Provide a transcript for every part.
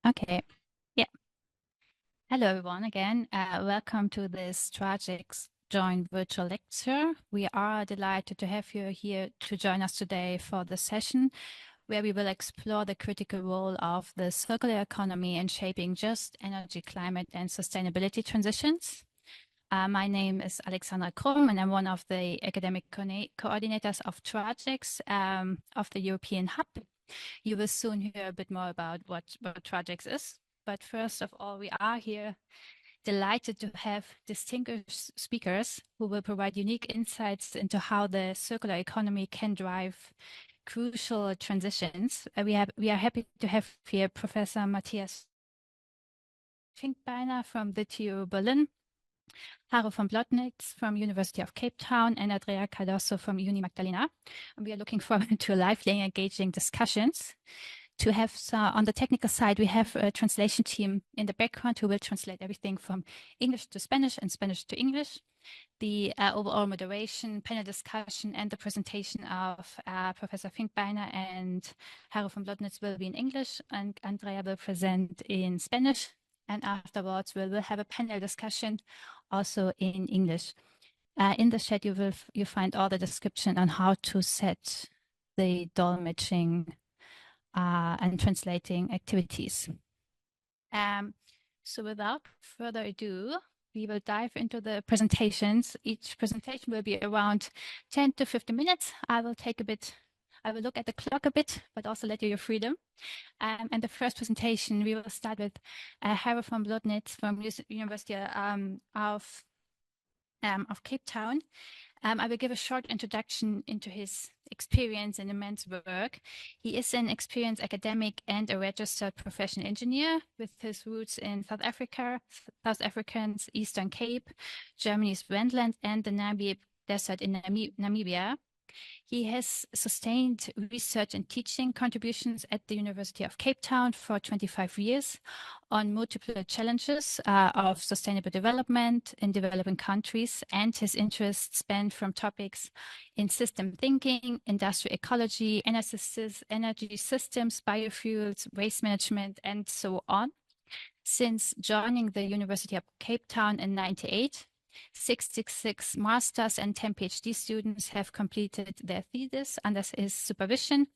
Okay. Yeah. Hello, everyone, again. Welcome to this Trajects joint virtual lecture. We are delighted to have you here to join us today for the session where we will explore the critical role of the circular economy in shaping just energy, climate, and sustainability transitions. My name is Alexandra Krumm, and I'm one of the academic coordinators of Trajects of the European Hub. You will soon hear a bit more about what Trajects is. But first of all, we are here delighted to have distinguished speakers who will provide unique insights into how the circular economy can drive crucial transitions. We are happy to have here Professor Matthias Finkbeiner from the TU Berlin, Harro from Blottnitz from University of Cape Town, and Andrea Cardoso from Uni Magdalena. And we are looking forward to lively and engaging discussions. To have on the technical side, we have a translation team in the background who will translate everything from English to Spanish and Spanish to English. The overall moderation, panel discussion, and the presentation of Professor Finkbeiner and Harro from Blottnitz will be in English, and Andrea will present in Spanish. And afterwards, we'll have a panel discussion also in English. In the chat, you find all the description on how to set the dolmetsching and translating activities. So without further ado, we will dive into the presentations. Each presentation will be around 10 to 15 minutes. I will look at the clock a bit, but also let you your freedom. And the first presentation, we will start with Harro from Blottnitz from University of Cape Town. I will give a short introduction into his experience and immense work. He is an experienced academic and a registered professional engineer with his roots in South Africa, South Africa's Eastern Cape, Germany's Wendland, and the Namib Desert in Namibia. He has sustained research and teaching contributions at the University of Cape Town for 25 years on multiple challenges of sustainable development in developing countries, and his interests span from topics in system thinking, industrial ecology, energy systems, biofuels, waste management, and so on. Since joining the University of Cape Town in 1998, 66 master's and 10 PhD students have completed their thesis under his supervision,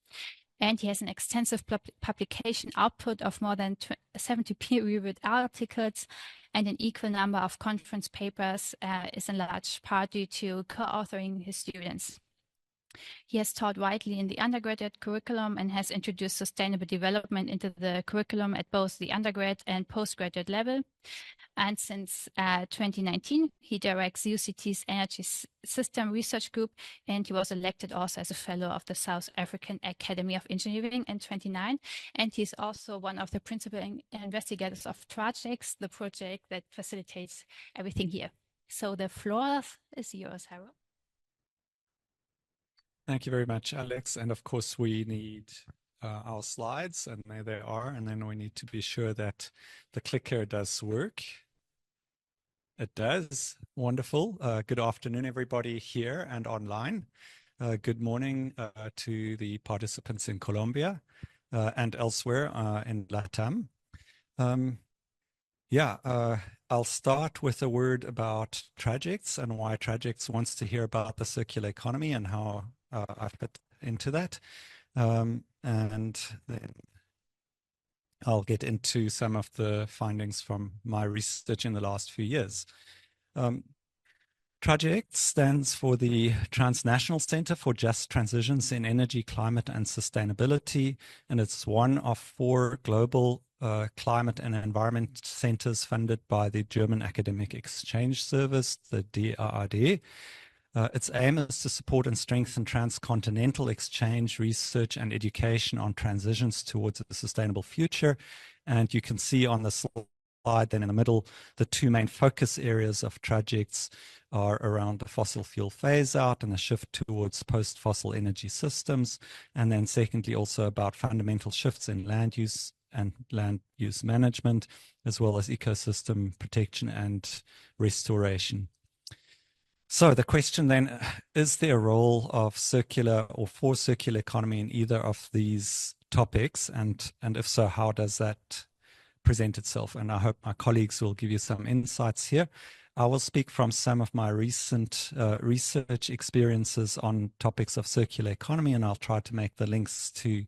and he has an extensive publication output of more than 70 peer-reviewed articles, and an equal number of conference papers is in large part due to co-authoring his students. He has taught widely in the undergraduate curriculum and has introduced sustainable development into the curriculum at both the undergrad and postgraduate level. And since 2019, he directs UCT's Energy System Research Group, and he was elected also as a fellow of the South African Academy of Engineering in 2009. And he's also one of the principal investigators of Trajects, the project that facilitates everything here. So the floor is yours, Harro. Thank you very much, Alex. And of course, we need our slides, and there they are. And then we need to be sure that the clicker does work. It does. Wonderful. Good afternoon, everybody here and online. Good morning to the participants in Colombia and elsewhere in LATAM. I'll start with a word about Trajects and why Trajects wants to hear about the circular economy and how I fit into that. And then I'll get into some of the findings from my research in the last few years. Trajects stands for the Transnational Center for Just Transitions in Energy, Climate and Sustainability, and it's one of 4 global climate and environment centers funded by the German Academic Exchange Service, the DAAD. Its aim is to support and strengthen transcontinental exchange, research, and education on transitions towards a sustainable future. And you can see on the slide then in the middle, the 2 main focus areas of Trajects are around the fossil fuel phase out and the shift towards post-fossil energy systems. And then secondly, also about fundamental shifts in land use and land use management, as well as ecosystem protection and restoration. So the question then, is there a role of circular or for circular economy in either of these topics? And if so, how does that present itself. And I hope my colleagues will give you some insights here. I will speak from some of my recent research experiences on topics of circular economy, and I'll try to make the links to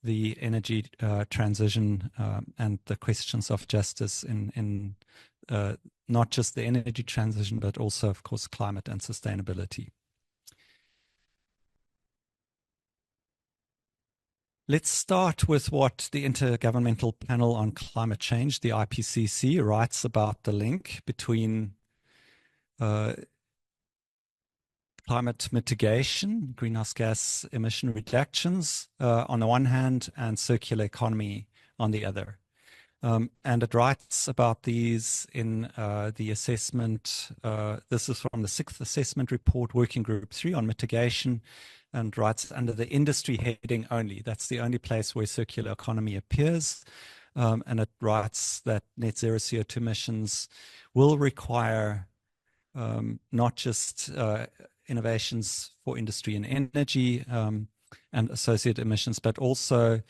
the energy transition and the questions of justice in not just the energy transition, but also, of course, climate and sustainability. Let's start with what the Intergovernmental Panel on Climate Change, the IPCC, writes about the link between climate mitigation, greenhouse gas emission reductions on the one hand, and circular economy on the other. And it writes about these in the assessment. This is from the 6th Assessment Report, Working Group 3 on mitigation, and writes under the industry heading only. That's the only place where circular economy appears. And it writes that net zero CO2 emissions will require not just innovations for industry and energy and associated emissions, but also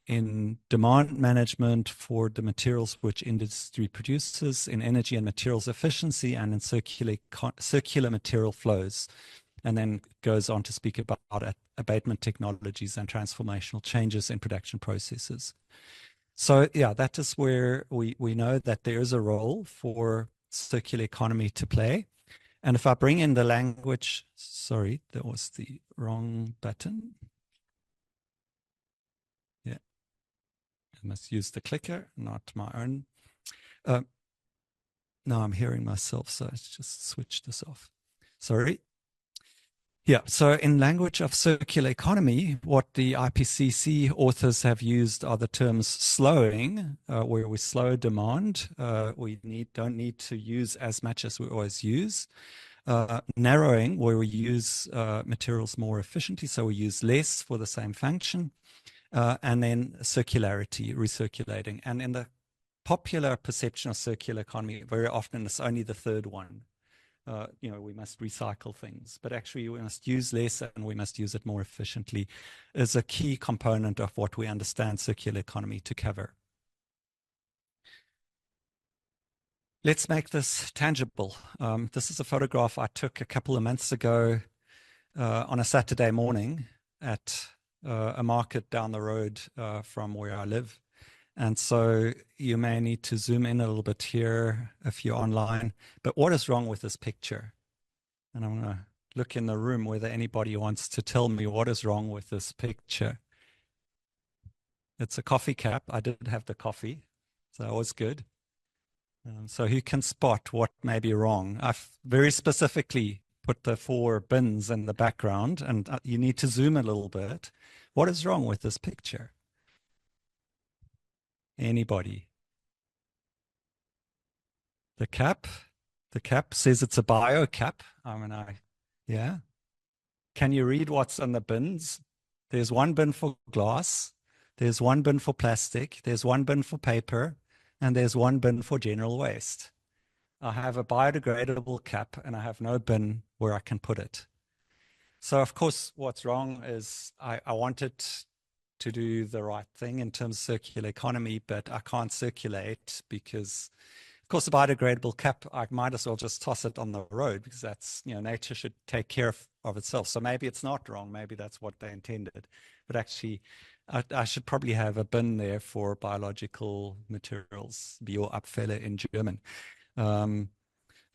in demand management for the materials which industry produces, in energy and materials efficiency, and in circular material flows. And then goes on to speak about abatement technologies and transformational changes in production processes. So yeah, that is where we know that there is a role for circular economy to play. And if I bring in the language, sorry, that was the wrong button. Yeah, I must use the clicker, not my own. Now I'm hearing myself, so let's just switch this off. Sorry. Yeah, so in language of circular economy, what the IPCC authors have used are the terms slowing, where we slow demand. We don't need to use as much as we always use. Narrowing, where we use materials more efficiently, so we use less for the same function. And then circularity, recirculating. And in the popular perception of circular economy, very often it's only the third one. We must recycle things, but actually we must use less and we must use it more efficiently is a key component of what we understand circular economy to cover. Let's make this tangible. This is a photograph I took a couple of months ago on a Saturday morning at a market down the road from where I live. And so you may need to zoom in a little bit here if you're online. But what is wrong with this picture? And I'm going to look in the room whether anybody wants to tell me what is wrong with this picture. It's a coffee cap. I did have the coffee, so that was good. So who can spot what may be wrong? I've very specifically put the 4 bins in the background, and you need to zoom a little bit. What is wrong with this picture? Anybody? The cap says it's a bio cap. Yeah. Can you read what's in the bins? There's 1 bin for glass. There's 1 bin for plastic. There's 1 bin for paper. And there's 1 bin for general waste. I have a biodegradable cap and I have no bin where I can put it. So of course, what's wrong is I wanted to do the right thing in terms of circular economy, but I can't circulate because, of course, the biodegradable cap, I might as well just toss it on the road because that's, nature should take care of itself. So maybe it's not wrong. Maybe that's what they intended. But actually, I should probably have a bin there for biological materials, Bioabfälle in German.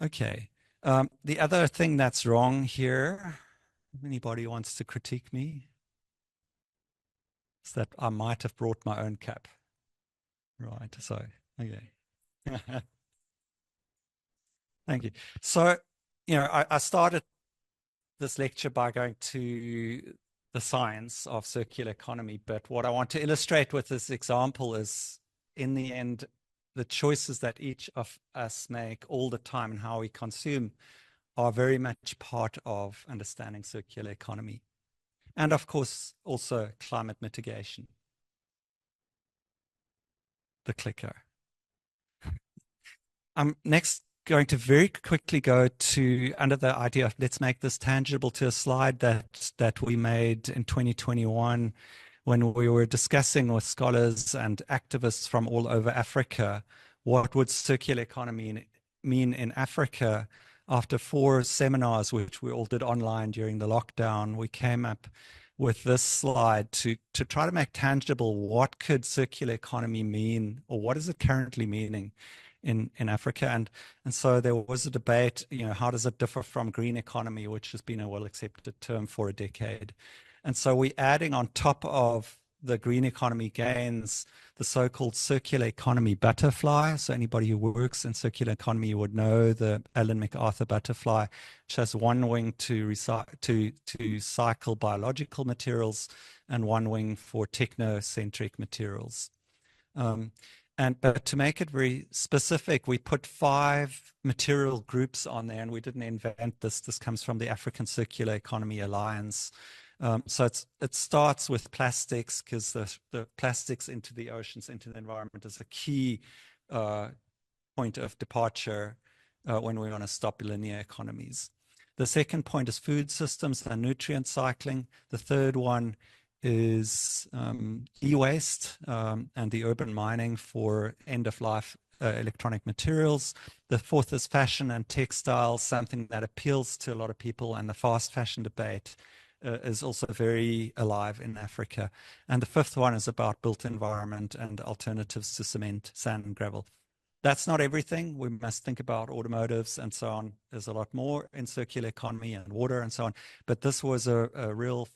Okay. The other thing that's wrong here, if anybody wants to critique me, is that I might have brought my own cap. Right, so, okay. Thank you. So, I started this lecture by going to the science of circular economy, but what I want to illustrate with this example is, in the end, the choices that each of us make all the time and how we consume are very much part of understanding circular economy. And of course, also climate mitigation. The clicker. I'm next going to very quickly go to, under the idea of let's make this tangible, to a slide that we made in 2021 when we were discussing with scholars and activists from all over Africa, what would circular economy mean in Africa, after 4 seminars, which we all did online during the lockdown, we came up with this slide to try to make tangible what could circular economy mean, or what is it currently meaning in Africa. And so there was a debate, how does it differ from green economy, which has been a well-accepted term for a decade. And so we're adding on top of the green economy gains, the so-called circular economy butterfly. So anybody who works in circular economy would know the Ellen MacArthur butterfly, which has one wing to cycle biological materials and one wing for technocentric materials. But to make it very specific, we put 5 material groups on there, and we didn't invent this. This comes from the African Circular Economy Alliance. So it starts with plastics, because the plastics into the oceans, into the environment, is a key point of departure when we want to stop linear economies. The second point is food systems and nutrient cycling. The third one is e-waste and the urban mining for end-of-life electronic materials. The fourth is fashion and textiles, something that appeals to a lot of people, and the fast fashion debate is also very alive in Africa. And the fifth one is about built environment and alternatives to cement, sand, and gravel. That's not everything. We must think about automotives and so on. There's a lot more in circular economy and water and so on. But this was a real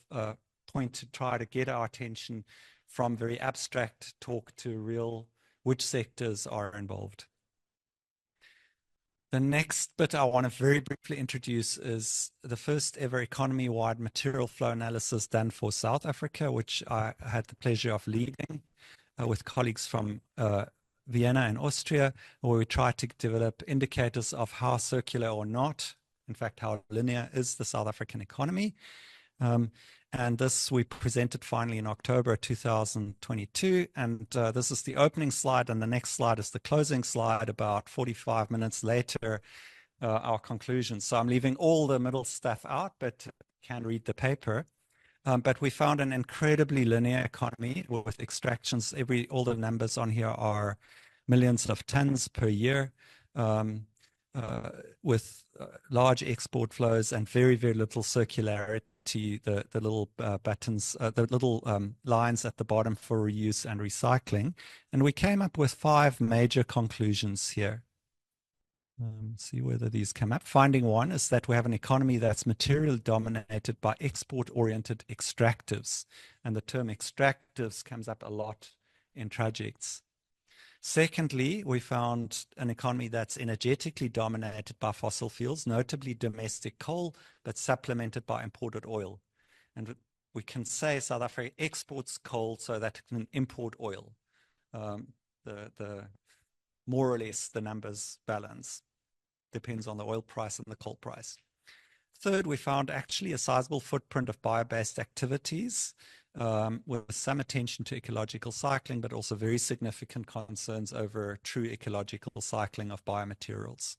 point to try to get our attention from very abstract talk to real, which sectors are involved. The next bit I want to very briefly introduce is the first ever economy-wide material flow analysis done for South Africa, which I had the pleasure of leading with colleagues from Vienna and Austria, where we tried to develop indicators of how circular or not, in fact, how linear is the South African economy. And this we presented finally in October 2022. And this is the opening slide, and the next slide is the closing slide. About 45 minutes later, our conclusions. So I'm leaving all the middle stuff out, but can read the paper. But we found an incredibly linear economy with extractions. All the numbers on here are millions of tons per year, with large export flows and very, very little circularity. The little buttons, the little lines at the bottom for reuse and recycling. And we came up with 5 major conclusions here. See whether these come up. Finding 1 is that we have an economy that's materially dominated by export-oriented extractives. And the term extractives comes up a lot in projects. Secondly, we found an economy that's energetically dominated by fossil fuels, notably domestic coal, but supplemented by imported oil. And we can say South Africa exports coal so that it can import oil. More or less the numbers balance. Depends on the oil price and the coal price. Third, we found actually a sizable footprint of bio-based activities, with some attention to ecological cycling, but also very significant concerns over true ecological cycling of biomaterials.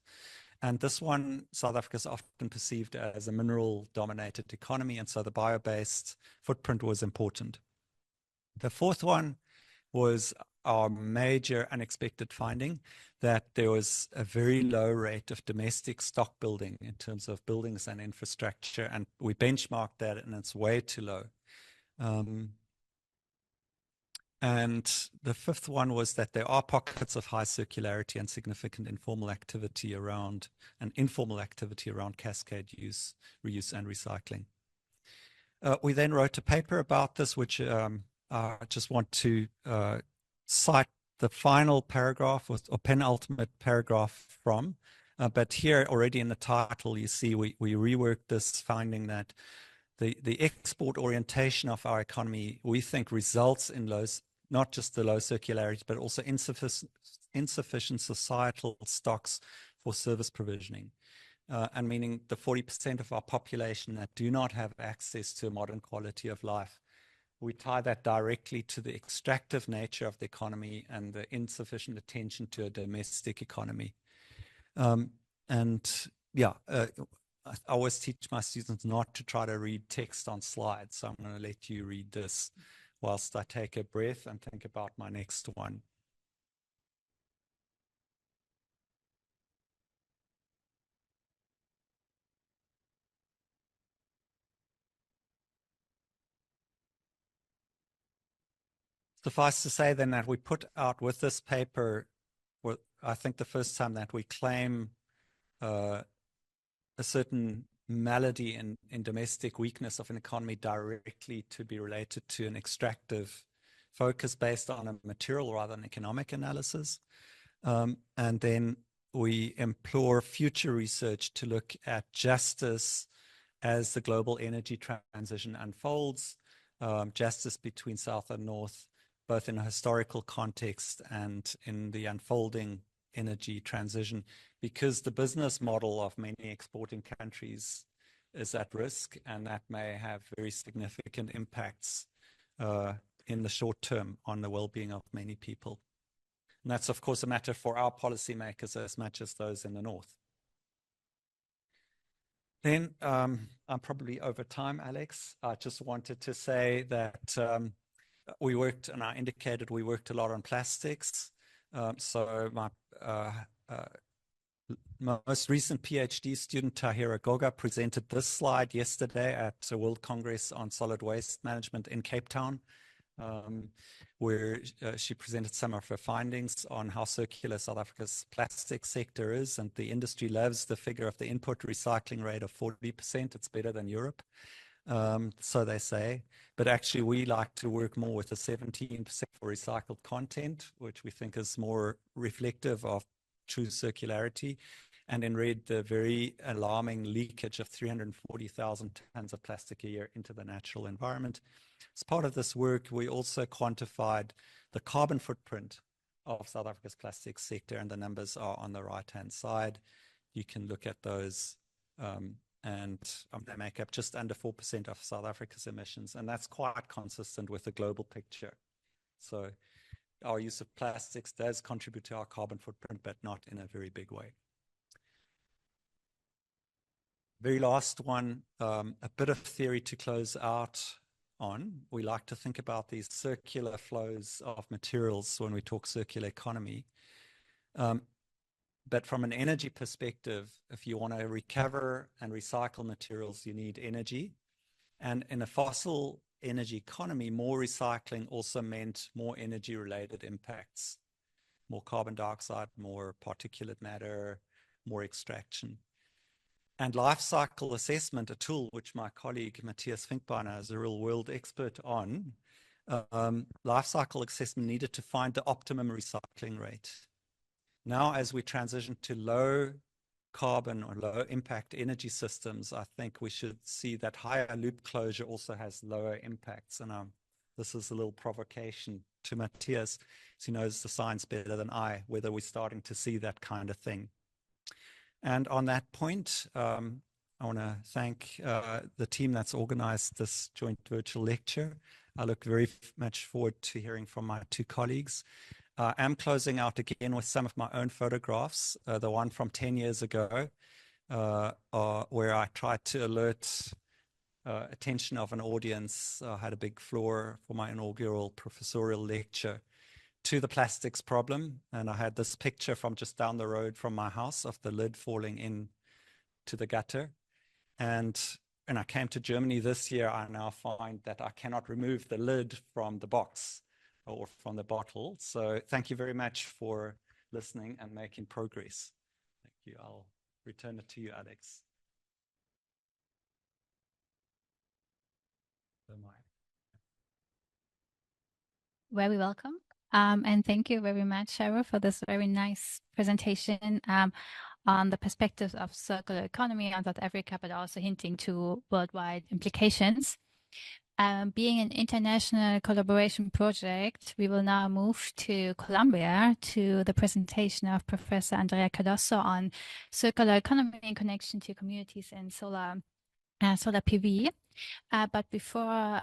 And this one, South Africa is often perceived as a mineral-dominated economy, and so the bio-based footprint was important. The fourth one was our major unexpected finding, that there was a very low rate of domestic stock building in terms of buildings and infrastructure, and we benchmarked that, and it's way too low. And the fifth one was that there are pockets of high circularity and significant informal activity around cascade use, reuse, and recycling. We then wrote a paper about this, which I just want to cite the final paragraph or penultimate paragraph from. But here already in the title, you see we reworked this, finding that the export orientation of our economy, we think, results in not just the low circularity, but also insufficient societal stocks for service provisioning. And meaning the 40% of our population that do not have access to a modern quality of life. We tie that directly to the extractive nature of the economy and the insufficient attention to a domestic economy. I always teach my students not to try to read text on slides, so I'm going to let you read this whilst I take a breath and think about my next one. Suffice to say then that we put out with this paper, I think the first time that we claim a certain malady in domestic weakness of an economy directly to be related to an extractive focus based on a material rather than economic analysis. And then we implore future research to look at justice as the global energy transition unfolds, justice between South and North, both in a historical context and in the unfolding energy transition, because the business model of many exporting countries is at risk, and that may have very significant impacts in the short term on the well-being of many people. And that's, of course, a matter for our policymakers as much as those in the North. Then I'm probably over time, Alex. I just wanted to say that we worked, and I indicated we worked a lot on plastics. So my most recent PhD student, Tahira Goga, presented this slide yesterday at a World Congress on Solid Waste Management in Cape Town, where she presented some of her findings on how circular South Africa's plastic sector is, and the industry loves the figure of the input recycling rate of 40%. It's better than Europe, so they say. But actually, we like to work more with the 17% for recycled content, which we think is more reflective of true circularity. And in red, the very alarming leakage of 340,000 tons of plastic a year into the natural environment. As part of this work, we also quantified the carbon footprint of South Africa's plastic sector, and the numbers are on the right-hand side. You can look at those, and they make up just under 4% of South Africa's emissions, and that's quite consistent with the global picture. So our use of plastics does contribute to our carbon footprint, but not in a very big way. Very last one, a bit of theory to close out on. We like to think about these circular flows of materials when we talk circular economy. But from an energy perspective, if you want to recover and recycle materials, you need energy. And in a fossil energy economy, more recycling also meant more energy-related impacts, more carbon dioxide, more particulate matter, more extraction. And life cycle assessment, a tool which my colleague Matthias Finkbeiner is a real world expert on, life cycle assessment needed to find the optimum recycling rate. Now, as we transition to low carbon or low impact energy systems, I think we should see that higher loop closure also has lower impacts. And this is a little provocation to Matthias, as he knows the science better than I, whether we're starting to see that kind of thing. And on that point, I want to thank the team that's organized this joint virtual lecture. I look very much forward to hearing from my two colleagues. I'm closing out again with some of my own photographs, the one from 10 years ago, where I tried to alert attention of an audience. I had a big floor for my inaugural professorial lecture to the plastics problem. And I had this picture from just down the road from my house of the lid falling in to the gutter. And when I came to Germany this year, I now find that I cannot remove the lid from the box or from the bottle. So thank you very much for listening and making progress. Thank you. I'll return it to you, Alex. Very welcome. And thank you very much, Harro, for this very nice presentation on the perspectives of circular economy on South Africa, but also hinting to worldwide implications. Being an international collaboration project, we will now move to Colombia to the presentation of Professor Andrea Cardoso on circular economy in connection to communities and solar PV. But before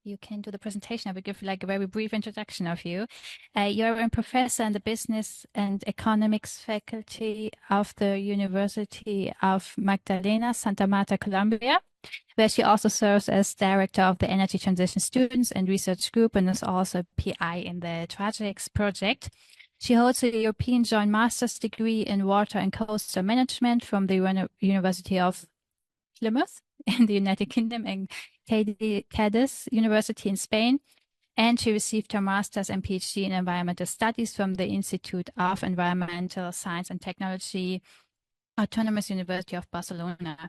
you can do the presentation, I will give like a very brief introduction of you. You're a professor in the Business and Economics faculty of the University of Magdalena, Santa Marta, Colombia. where she also serves as director of the Energy Transition Students and Research Group and is also PI in the Tragics project. She holds a European Joint Master's degree in Water and Coastal Management from the University of Plymouth in the United Kingdom and Cadiz University in Spain. And she received her master's and PhD in environmental studies from the Institute of Environmental Science and Technology, Autonomous University of Barcelona.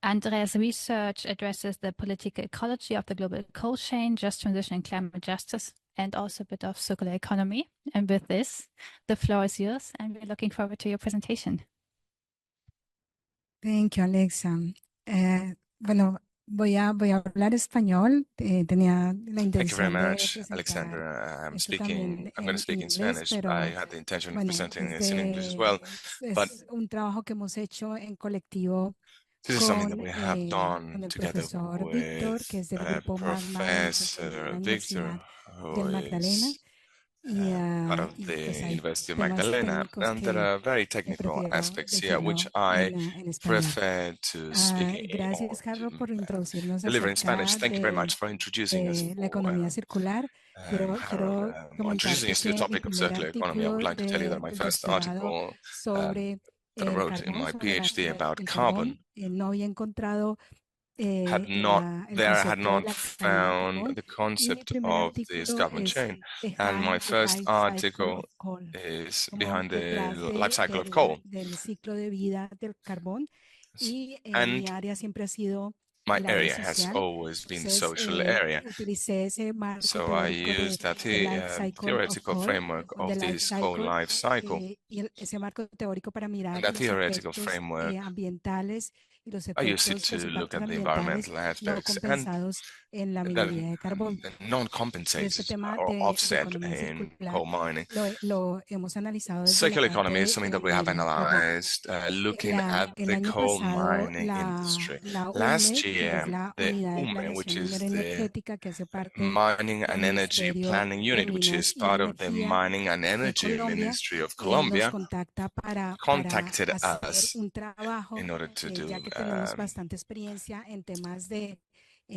Andrea's research addresses the political ecology of the global cold chain, just transition and climate justice, and also a bit of circular economy. And with this, the floor is yours, and we're looking forward to your presentation. Thank you, Alexa. Bueno, voy a hablar español. Tenía la Thank you very intención de much, presentar Alexandra. I'm esto también going to speak in inglés, Spanish. pero I had the intention of bueno, presenting this in English as well, but es un trabajo que hemos hecho en colectivo this is something that con, we have con done el together profesor Víctor, que es with del grupo Magma de Professor la Victor, Universidad who del Magdalena. is Y, part of y the pues hay University of temas Magdalena, técnicos and there que are very technical prefiero aspects here, which decirlo I en español. prefer to speak Gracias, Harro, por introducirnos deliver in Spanish. acerca Thank you very de much for introducing us la economía circular. Quiero introducing comentarte us to the que mi topic of primer circular economy. I would artículo like to tell you that my de first doctorado article sobre that I el wrote in carbón, my sobre PhD about el carbon no había encontrado had el not concepto de la cadena de found carbón. the Y mi concept primer of this artículo carbon es chain. the And my first life cycle article of coal, is como behind the detrás life cycle of coal. del ciclo de vida del carbón. Y mi And área siempre ha sido my el área area has social. always been Entonces, social area. utilicé ese marco So I teórico used that de life cycle of theoretical coal, framework de of life this coal cycle, life cycle. y ese marco teórico para mirar And that los theoretical efectos framework, ambientales y los I used it efectos, to los look impactos at the ambientales environmental no aspects and compensados en la that minería de carbón. Este non-compensated tema or de offset economía in circular coal mining. lo hemos analizado desde la Circular parte economy is something de that la we have minería de carbón. analyzed looking at El the año coal pasado, mining industry. la Last UME, que year, es la the Unidad de UME, which Planeación is the Energética, que hace parte Mining del and Energy Ministerio Planning de Unit, which is Minas y part of the Energía Mining and de Energy Colombia, Ministry of nos Colombia, contacta para contacted hacer us un trabajo, in order to do ya que tenemos bastante experiencia en temas de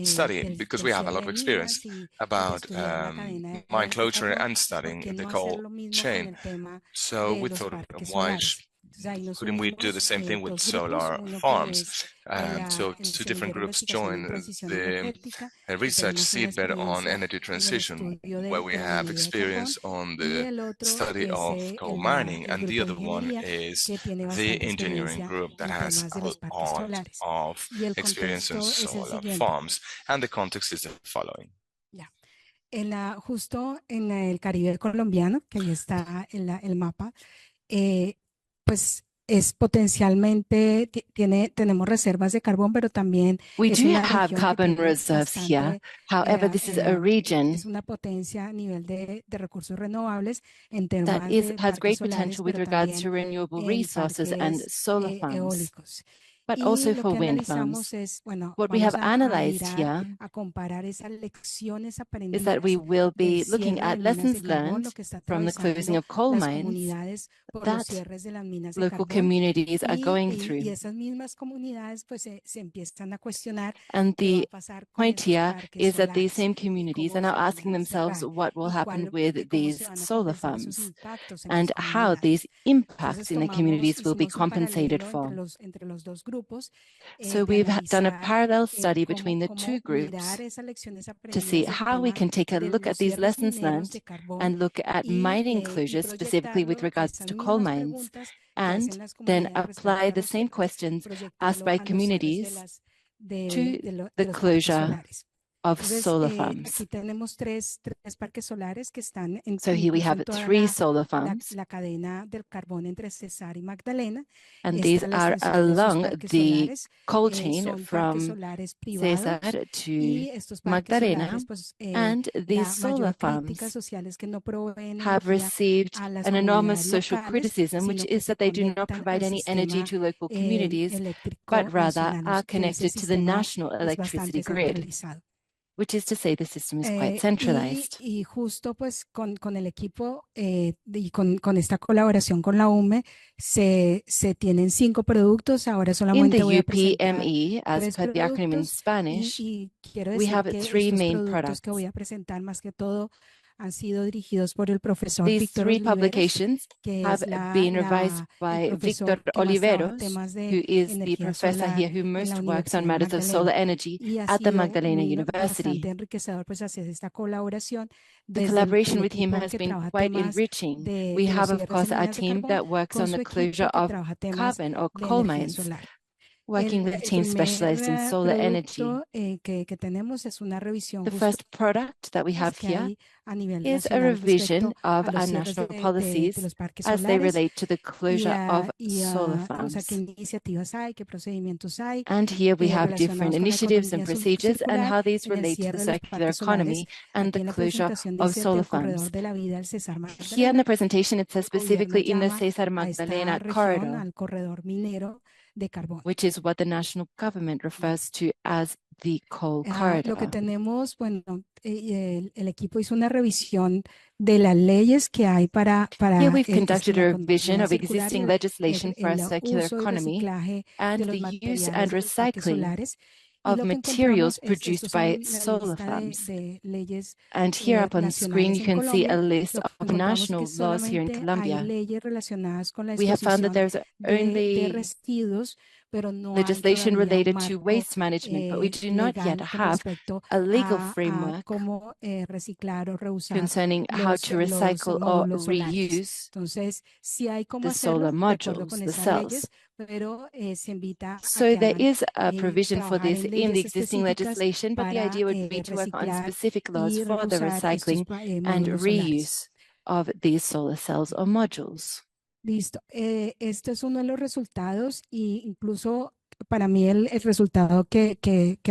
study, del because we have a cierre lot de of experience minas y de about estudiar la cadena mine de closure carbón, and ¿por studying qué the no hacer coal lo mismo con chain. el tema So de we los thought, parques why solares? Entonces ahí nos couldn't we do the unimos same thing with dos grupos, solar uno que farms? es So el two different Semillero de groups Investigación en joined Transición the Energética, que research tenemos una seedbed on experiencia energy en el transition, estudio where we de la have minería de carbón, experience on y the el otro study es of coal mining, el and the grupo de other one ingeniería, is que tiene the bastante engineering experiencia group that en has temas de a los parques lot solares. of Y el experience in contexto es el solar siguiente. farms. And the context is the following. Ya. Justo en el Caribe colombiano, que ahí está el mapa, pues es potencialmente, tenemos reservas de carbón, pero también We es do una have región que carbon tiene reserves here. bastante, However, this is a region es una potencia a nivel de recursos renovables en that temas de has parques great solares, potential with pero regards to también renewable en resources and parques solar farms, eólicos. but Y also lo for que wind farms. analizamos es, bueno, What we vamos have a analyzed mirar, here a comparar esas lecciones is that we aprendidas will del be looking cierre de at minas de lessons carbón, learned lo que está from the closing atravesando of coal las mines comunidades por los that cierres de las minas de local carbón, communities are going y through. esas mismas comunidades pues se empiezan a cuestionar And qué va a the pasar con point esos here parques is that these solares same y communities cómo are now se van asking a themselves cerrar what will y happen with cómo se these van a solar compensar esos farms impactos en las and how these comunidades. impacts Entonces in the communities will be hicimos un compensated paralelo for. entre los dos grupos So de we've done a analizar parallel study between the two cómo groups mirar esas lecciones to see aprendidas del how we tema can take a de look at los these cierres lessons mineros learned de carbón and look at mining closures specifically with proyectarlo, regards esas to coal mismas mines, preguntas que and hacen las then comunidades respecto apply a the los same cierres, questions asked proyectarlo by a los cierres communities to de the los parques closure solares. of Entonces, solar farms. aquí tenemos tres parques solares que están So here we incluso have en toda 3 solar farms, la cadena del carbón entre Cesar y Magdalena. and these La are extensión de esos along parques the solares coal chain son parques from solares privados, Cesar to y estos parques Magdalena, solares, pues, and these la solar mayor crítica farms social es que no proveen have energía received a las an enormous comunidades social locales, criticism, which sino que is se that they do not conectan provide al any energy sistema to local communities, eléctrico but rather nacional, are que ese connected to the sistema national es electricity bastante grid. centralizado. which is to say the system is quite centralized. Y justo pues con el equipo y con esta colaboración con la UME se tienen 5 productos. Ahora In solamente the voy a presentar UPME, as 3 per the acronym in productos Spanish, y quiero we decir have que 3 estos main productos que products. voy a presentar más que todo han sido dirigidos por el profesor These Víctor 3 Oliveros, publications que have es been revised el by profesor Víctor que más trabaja Oliveros, temas de who is the energía professor solar here who en la most works on Universidad matters of solar Magdalena. energy Y ha at the sido Magdalena University. bastante enriquecedor pues hacer esta colaboración The desde collaboration el with him equipo has que been trabaja quite temas enriching. de We los have, of cierres course, en our minas de team carbón that works con on su the equipo closure que of trabaja temas carbon or de coal energía mines, solar. working with a team specialized in solar energy. Producto que tenemos es una revisión The justo first product that we have que here hay a nivel is a nacional revision respecto of a los our cierres national de policies los parques as they solares relate to the closure of solar o sea, qué farms. iniciativas hay, qué procedimientos hay And here we have different relacionados con la initiatives and economía procedures and circular how these en el relate to cierre the de los circular parques solares. economy and Aquí the en la closure presentación of dice solar del farms. corredor de la vida del César Here in Magdalena. the presentation, it says El gobierno specifically in the llama César a esta Magdalena región corridor, al corredor minero de carbón. which is what the national government refers to as the coal Lo que corridor. tenemos, bueno, el equipo hizo una revisión de las leyes que hay para Here we've conducted la a revision economía of circular existing legislation for a el circular uso y economy reciclaje and de los the use materiales and de los parques recycling solares. Y of lo que materials encontramos produced estos by son la solar lista farms. de leyes And here up on the screen, nacionales you en can see a Colombia. list Lo que of encontramos es national que laws here in solamente hay Colombia. leyes relacionadas con la We have found that disposición there's de only residuos, pero no hay legislation todavía un related to marco waste management, but we do not yet legal con have respecto a legal a framework cómo reciclar o reusar concerning how to los recycle or módulos solares. reuse Entonces, sí hay cómo the solar hacerlo de acuerdo modules, con the esas cells. leyes, pero se invita a So que there hagan is a provision for trabajar this en in the leyes existing específicas legislation, but the para idea would be to work on reciclar specific laws y for the reusar estos recycling and módulos solares. reuse of these solar cells or modules. Listo. Este es uno de los resultados y incluso para mí el resultado que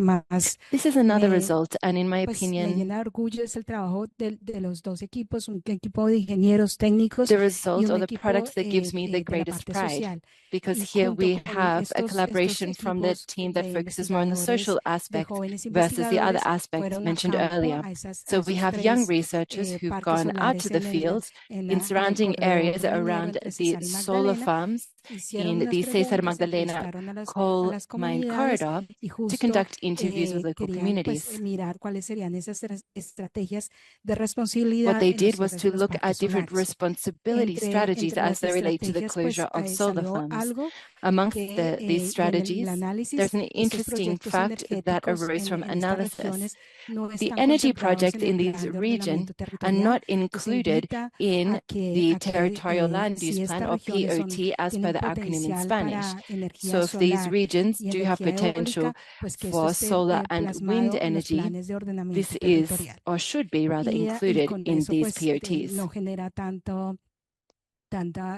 más This is another me, result, and in my pues, me opinion, llena de orgullo es el trabajo de los dos equipos, un equipo de ingenieros técnicos the y result or un the equipo products that gives me the de la greatest parte pride, social. because Y here junto we con have a estos collaboration from the equipos team that de focuses more on the investigadores, social de aspect jóvenes versus the other investigadores, aspects fueron a mentioned campo earlier. a So we esos have young 3 researchers who've parques gone out solares to the fields in en el surrounding areas corredor minero around entre the César y solar Magdalena. farms Hicieron in unas the César preguntas, Magdalena entrevistaron a coal las mine comunidades corridor y to justo conduct interviews with local querían pues, communities. mirar cuáles serían esas estrategias de responsabilidad What they en los did was cierres to de los look parques at different solares. responsibility strategies Entre as las they relate to the estrategias, closure pues of solar salió farms. algo Amongst que these y en el strategies, análisis, there's an estos interesting proyectos fact that energéticos arose from en estas analysis. regiones no The están energy contemplados projects en el in this plan de region ordenamiento are territorial. not Entonces, se included invita in the territorial land use si plan estas or regiones POT as per tienen the acronym in potencial Spanish. para energía So if these solar regions y do have energía potential eólica, pues que esto for esté solar and wind plasmado en los energy, planes de ordenamiento this is territorial. or should be rather Y included con in eso, these pues, POTs. no genera tanta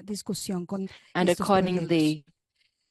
discusión con And estos proyectos. accordingly,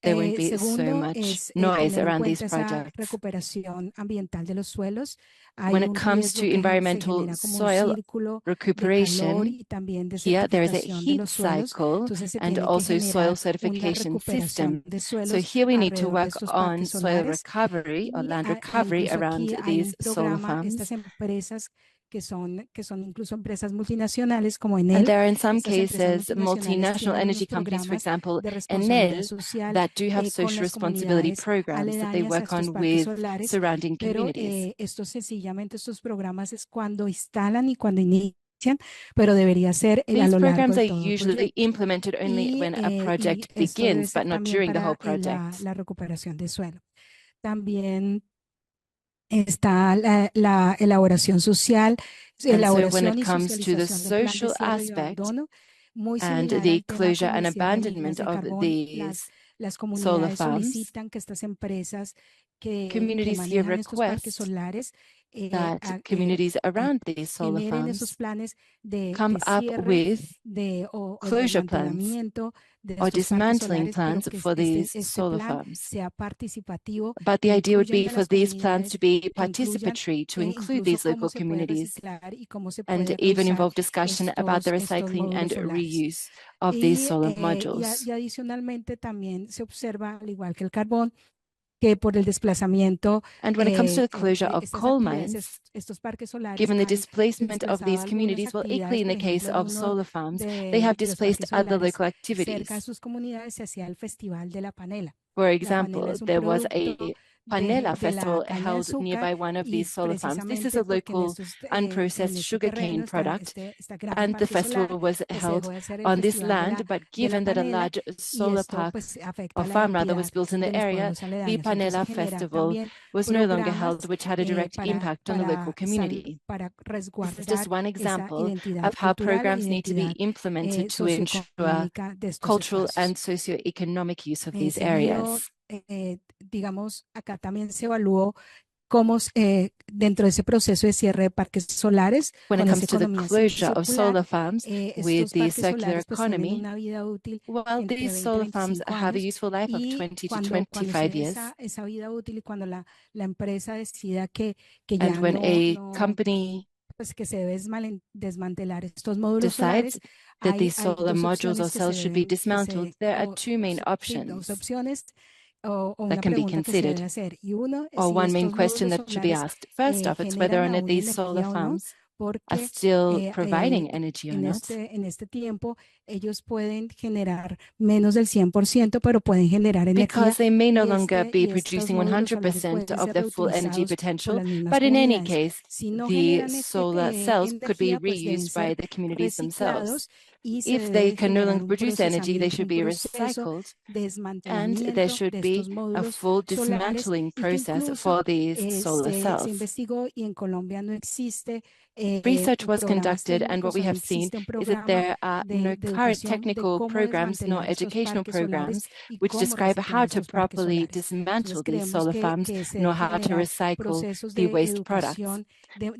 there won't be so Segundo much es noise tener en around these cuenta esa projects. recuperación ambiental de los suelos. When Hay it un comes to riesgo que se environmental genera como un soil círculo de calor recuperation, y también de here there is a certificación de heat los suelos. cycle Entonces se and tiene que also soil generar una certification recuperación system. de So suelos here we need to alrededor de work estos on parques soil solares. recovery or Y land recovery incluso around aquí hay un these solar programa, estas farms. empresas que son incluso empresas multinacionales como And Enel. there are in some Estas empresas cases multinacionales multinational tienen energy unos companies, for programas example, de responsabilidad Enel, social that do have con social las responsibility comunidades programs that they aledañas a work estos on parques with solares, surrounding pero communities. estos programas es cuando instalan y cuando inician, pero debería ser a These lo largo programs de are todo el usually proyecto. implemented only when a Y project esto debe begins, ser but not también during the whole para project. la recuperación de suelo. También está la elaboración social, And so when elaboración it y comes to the socialización del plan de social cierre y aspect abandono, muy and similar the al tema closure como and el cierre de minas abandonment de of carbón. these Las solar comunidades farms, solicitan que estas empresas que communities here manejan estos parques request solares that communities around these solar generen esos farms planes de come up cierre with o closure plans desmantelamiento de or estos parques dismantling solares, pero plans que for these este solar plan farms. sea participativo, But que the idea would incluyan be a for las these plans comunidades, to be que incluyan participatory, to include incluso these cómo local se puede communities, reciclar y cómo se and puede even reusar involve discussion about the estos recycling and módulos solares. reuse of these solar Y modules. adicionalmente también se observa, al igual que el carbón, que por el desplazamiento, And when it comes to the closure of estas coal actividades, mines, estos parques solares given the han displacement of these desplazado algunas communities, well, actividades, equally in por the case ejemplo, of uno solar farms, they de have los displaced parques other solares local cerca de activities. sus comunidades se hacía el Festival de la Panela. For La panela example, es un there was producto a Panela de la festival caña de held azúcar nearby one of y these solar farms. This is a precisamente porque en local en unprocessed este sugarcane terreno product, esta gran and the parque solar, festival was pues se held dejó de hacer el on this Festival land, but de la given that a panela large y solar esto park pues afecta or la farm rather was identidad built in de the los area, pueblos the aledaños. Panela Entonces generan festival también was no longer programas held, which had a direct impact on the local community. para This is resguardar just one esa example identidad of how cultural o programs need to be identidad implemented to ensure socioeconómica de estos cultural espacios. and socioeconomic use of these Seguido, areas. digamos, acá también se evaluó cómo dentro de ese proceso de cierre de parques solares, When it con esa comes to the economía closure of circular, solar farms with estos the parques circular solares pues tienen economy, una vida útil well, entre these 20 y solar farms 25 have a años, useful life of y 20 to cuando 25 se years. esa vida útil y cuando la empresa decida que And ya when a no company pues que se debe desmantelar estos módulos decides solares, that these hay solar dos modules or opciones que cells should be dismantled, there are two main sí, dos options opciones o that una can be pregunta que se debe considered, hacer. Y uno es or si one main estos question módulos that should be solares asked. First off, it's whether or generan not aún these solar energía o no, farms are porque still providing energy or en not. este tiempo ellos pueden generar menos del 100%, pero pueden generar energía. Because they may no y longer be estos producing módulos solares 100% pueden of ser their full energy reutilizados por potential, las mismas but in any comunidades. case, Si no the generan solar cells could be energía, pues deben reused by ser the communities themselves. reciclados y se If they debe can no generar longer un produce energy, they procesamiento, should un be proceso recycled, de and there desmantelamiento should de be estos a módulos full solares dismantling y que process incluso for these solar se cells. investigó y en Colombia no existe Research was programas conducted, and what técnicos we o no have seen existe un is that programa there are no de current educación de technical cómo programs nor desmantelar estos educational parques solares programs y which cómo describe reciclar how to estos parques properly solares. dismantle Entonces these creemos solar farms, que se nor debe how to generar recycle procesos the de waste products. educación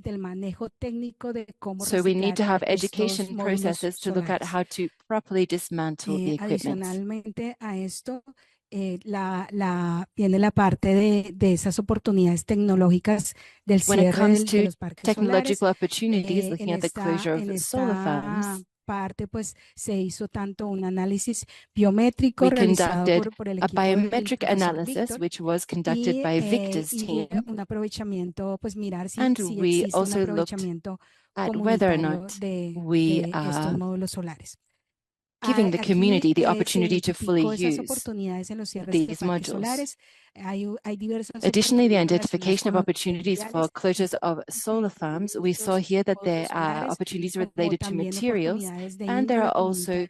del manejo técnico de cómo So we need reciclar to have estos education módulos processes to look at solares. how to properly dismantle the equipment. Adicionalmente a esto, viene la parte de esas oportunidades tecnológicas del When it cierre comes de to los parques solares. technological opportunities, looking at the closure of solar farms, parte pues se hizo tanto un análisis biométrico we realizado conducted por el a equipo del biometric profesor analysis, Víctor, which was conducted by Victor's y team, un aprovechamiento, pues mirar si and we existe un also looked aprovechamiento at whether or comunitario not de we estos are módulos solares. giving the community the Se opportunity to fully identificó esas use oportunidades en los cierres de these parques modules. solares. Hay diversas Additionally, the oportunidades identification of relacionadas con opportunities for closures of solar farms, we saw here that there are opportunities related to materials, and there are also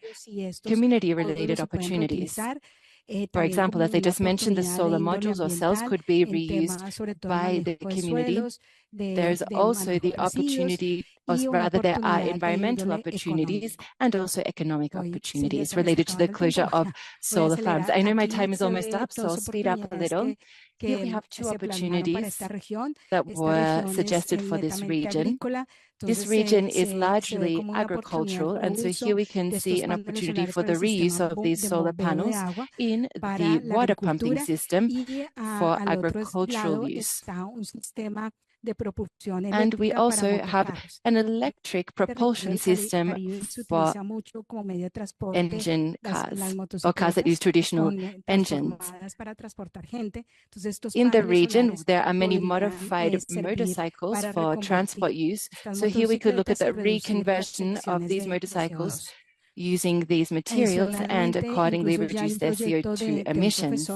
community-related opportunities. For example, as I just mentioned, the solar modules or cells could be reused by the community. There's also the opportunity, or rather there are environmental opportunities and also economic opportunities related to the closure of solar farms. I know my time is almost up, so I'll speed up a little. Here we have two opportunities that were suggested for this region. This region is largely agricultural, and so here we can see an opportunity for the reuse of these solar panels in the water pumping system for agricultural use. And we also have an electric propulsion system for engine cars, or cars that use traditional engines. In the region, there are many modified motorcycles for transport use. So here we could look at the reconversion of these motorcycles using these materials and accordingly reduce their CO2 emissions.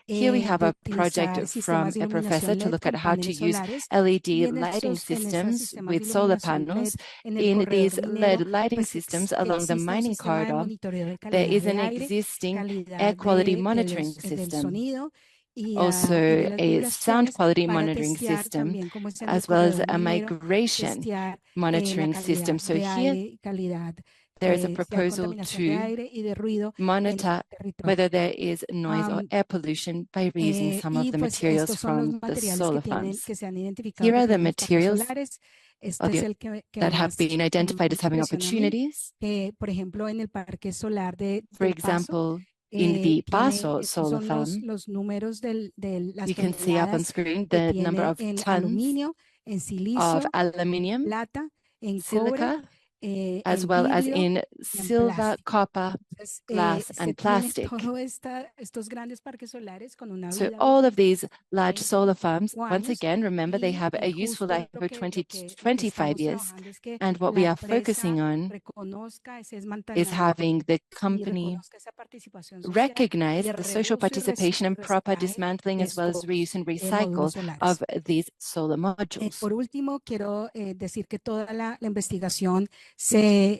Here we have a project from a professor to look at how to use LED lighting systems with solar panels. In these LED lighting systems along the mining corridor, there is an existing air quality monitoring system, also a sound quality monitoring system, as well as a migration monitoring system. So here, there is a proposal to monitor whether there is noise or air pollution by reusing some of the materials from the solar farms. Here are the materials that have been identified as having opportunities. For example, in the Paso solar farm, you can see up on screen the number of tons of aluminium, silica, as en well as vidrio in y en silver, plástico. copper, Entonces, glass, se and tiene plastic. estos grandes parques solares con una So vida all útil of these large de solar farms, 5 once años again, remember they y have a useful justo life of 20 to lo que 25 estamos years. trabajando es que And what la we are focusing empresa on reconozca ese is desmantelamiento having the y company reconozca esa participación social recognize de the social reuso y participation and proper reciclaje dismantling de as well as estos reuse and recycle módulos solares. of these solar modules. Por último, quiero decir que toda la investigación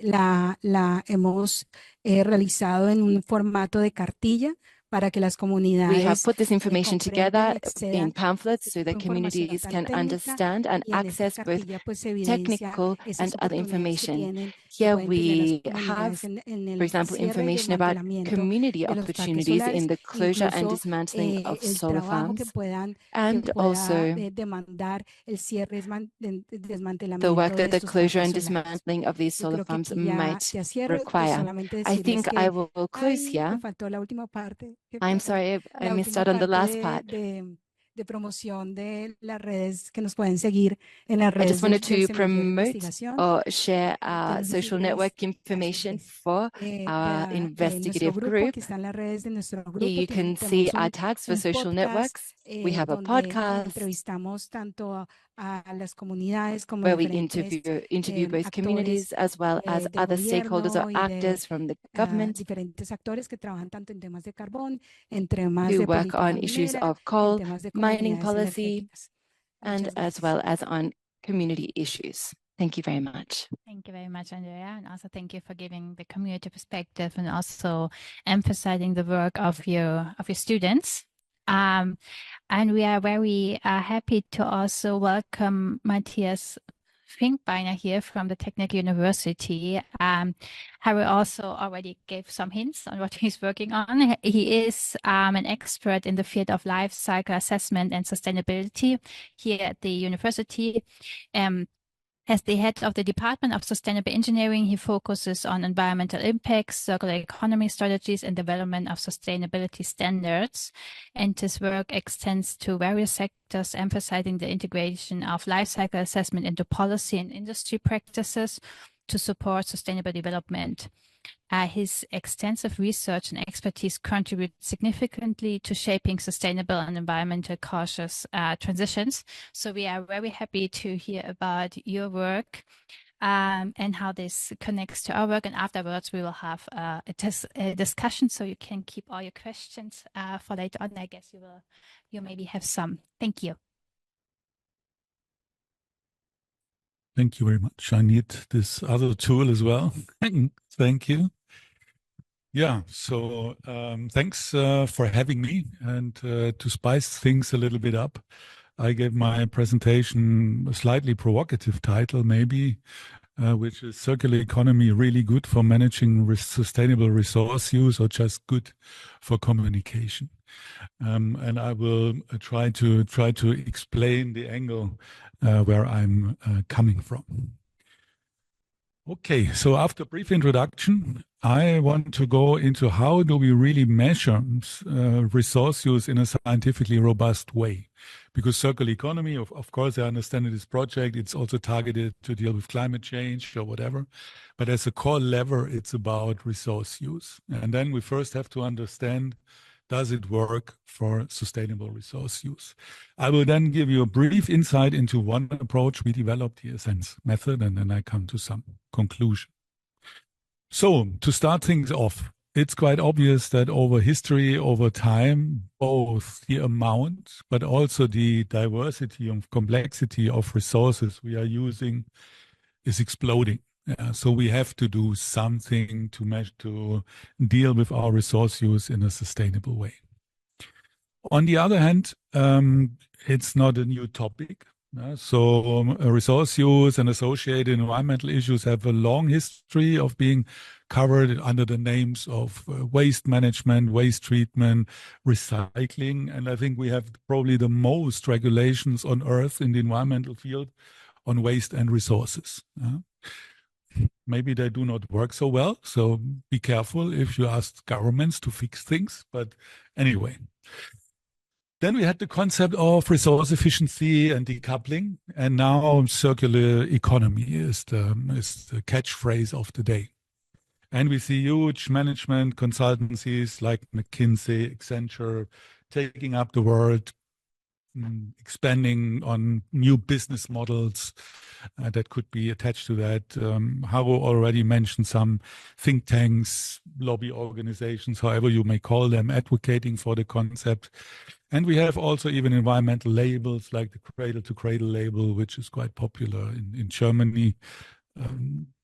la hemos realizado en un formato de cartilla para que las We have comunidades put this information comprendan together y accedan in a pamphlets este so that tipo de información communities tan can técnica understand and y en esta access both cartilla pues se evidencia technical esas and other oportunidades que information. que Here pueden tener las we comunidades have, en for el example, cierre y information about desmantelamiento community de los parques opportunities solares, in the closure and incluso dismantling of el solar trabajo que farms, que and pueda also demandar el cierre the desmantelamiento work de that the estos closure parques and solares. dismantling of these Yo solar creo que farms aquí might ya cierro, pues require. solamente I decirles think I que will close me here. faltó la última parte, qué I'm pena, sorry, I la missed última out on the parte last part. de promoción de las redes que nos pueden seguir en las I redes just wanted del to Semillero de promote Investigación. or share our Déjenme social decirles, network gracias, information Luis. for our Nuestro investigative grupo, group. aquí están las redes de nuestro Here grupo. you can see Tenemos our tags for un social podcast networks. We have a donde podcast entrevistamos tanto a las comunidades como where we diferentes interview both actores communities as well as de other stakeholders or gobierno y de actors from the government diferentes actores que trabajan tanto en temas de carbón, en temas who de work política on issues minera, of en coal, temas de mining comunidades policy, energéticas. and Muchas as gracias. well as on community issues. Thank you very much. Thank you very much, Andrea, and also thank you for giving the community perspective and also emphasizing the work of your students. And we are very happy to also welcome Matthias Finkbeiner here from the Technische University. Harry also already gave some hints on what he's working on. He is an expert in the field of life cycle assessment and sustainability here at the university. As the head of the Department of Sustainable Engineering, he focuses on environmental impacts, circular economy strategies, and development of sustainability standards. And his work extends to various sectors, emphasizing the integration of life cycle assessment into policy and industry practices to support sustainable development. His extensive research and expertise contribute significantly to shaping sustainable and environmental cautious transitions. So we are very happy to hear about your work and how this connects to our work. And afterwards, we will have a discussion, so you can keep all your questions for later on. I guess you maybe have some. Thank you. Thank you very much. I need this other tool as well. Thank you. Yeah, so thanks for having me. And to spice things a little bit up, I gave my presentation a slightly provocative title, maybe, which is Circular Economy Really Good for Managing Sustainable Resource Use or just good for communication? And I will try to explain the angle where I'm coming from. Okay, so after a brief introduction, I want to go into how do we really measure resource use in a scientifically robust way. Because circular economy, of course, I understand in this project, it's also targeted to deal with climate change or whatever. But as a core lever, it's about resource use. And then we first have to understand, does it work for sustainable resource use? I will then give you a brief insight into one approach we developed, the Essence method, and then I come to some conclusion. So to start things off, it's quite obvious that over history, over time, both the amount, but also the diversity and complexity of resources we are using is exploding. So we have to do something to deal with our resource use in a sustainable way. On the other hand, it's not a new topic. So resource use and associated environmental issues have a long history of being covered under the names of waste management, waste treatment, recycling. And I think we have probably the most regulations on Earth in the environmental field on waste and resources. Maybe they do not work so well, so be careful if you ask governments to fix things. But anyway, Then we had the concept of resource efficiency and decoupling, and now circular economy is the catchphrase of the day. And we see huge management consultancies like McKinsey, Accenture, taking up the word, expanding on new business models that could be attached to that. Harro already mentioned some think tanks, lobby organizations, however you may call them, advocating for the concept. And we have also even environmental labels like the Cradle to Cradle label, which is quite popular in Germany.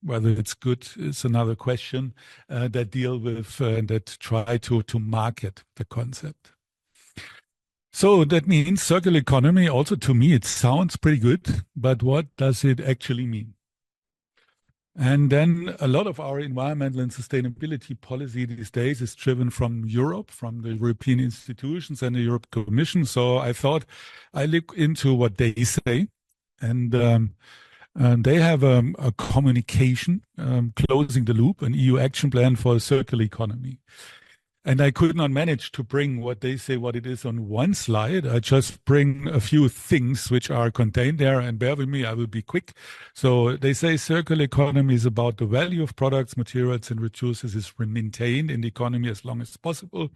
Whether it's good is another question, that deal with, that try to market the concept. So that means circular economy, also to me, it sounds pretty good, but what does it actually mean? And then a lot of our environmental and sustainability policy these days is driven from Europe, from the European institutions and the European Commission. So I thought I look into what they say. And they have a communication, closing the loop, an EU action plan for a circular economy. And I could not manage to bring what they say, what it is on one slide. I just bring a few things which are contained there, and bear with me, I will be quick. So they say circular economy is about the value of products, materials, and resources is maintained in the economy as long as possible.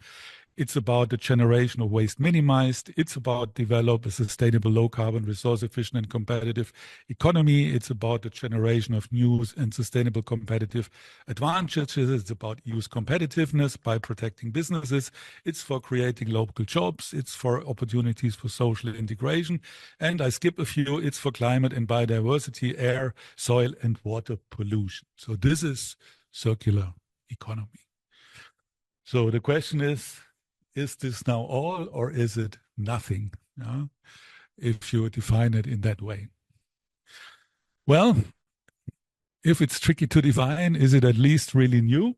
It's about the generation of waste minimized. It's about develop a sustainable, low carbon, resource efficient and competitive economy. It's about the generation of new and sustainable competitive advantages. It's about use competitiveness by protecting businesses. It's for creating local jobs. It's for opportunities for social integration. And I skip a few. It's for climate and biodiversity, air, soil and water pollution. So this is circular economy. So the question is this now all or is it nothing? If you define it in that way. Well, if it's tricky to define, is it at least really new?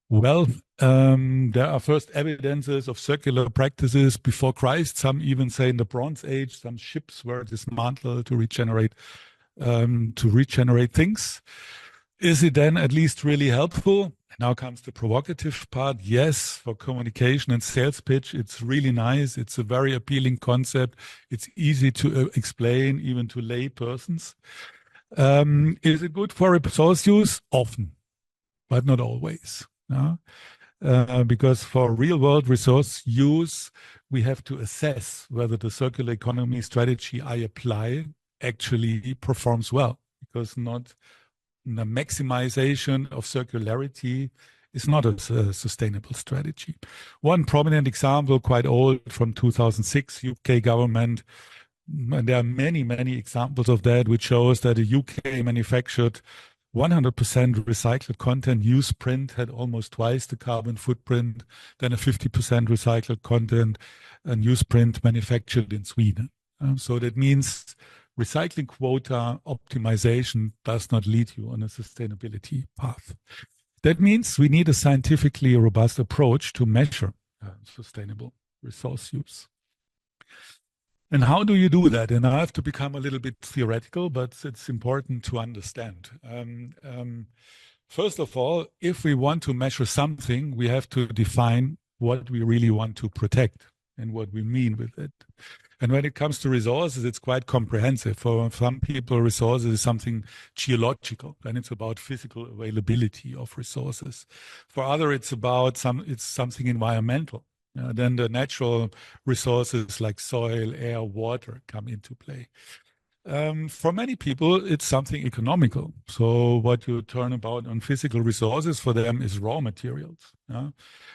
Well, there are first evidences of circular practices before Christ. Some even say in the Bronze Age, some ships were dismantled to regenerate things. Is it then at least really helpful? Now comes the provocative part. Yes, for communication and sales pitch, it's really nice. It's a very appealing concept. It's easy to explain even to lay persons. Is it good for resource use? Often, but not always. Because for real world resource use, we have to assess whether the circular economy strategy I apply actually performs well, because not the maximization of circularity is not a sustainable strategy. One prominent example, quite old, from 2006, UK government, and there are many, many examples of that, which shows that a UK manufactured 100% recycled content newsprint had almost twice the carbon footprint than a 50% recycled content newsprint manufactured in Sweden. So that means recycling quota optimization does not lead you on a sustainability path. That means we need a scientifically robust approach to measure sustainable resource use. And how do you do that? And I have to become a little bit theoretical, but it's important to understand. First of all, if we want to measure something, we have to define what we really want to protect and what we mean with it. And when it comes to resources, it's quite comprehensive. For some people, resources is something geological, and it's about physical availability of resources. For others, it's something environmental. Then the natural resources like soil, air, water come into play. For many people, it's something economical. So what you turn about on physical resources for them is raw materials.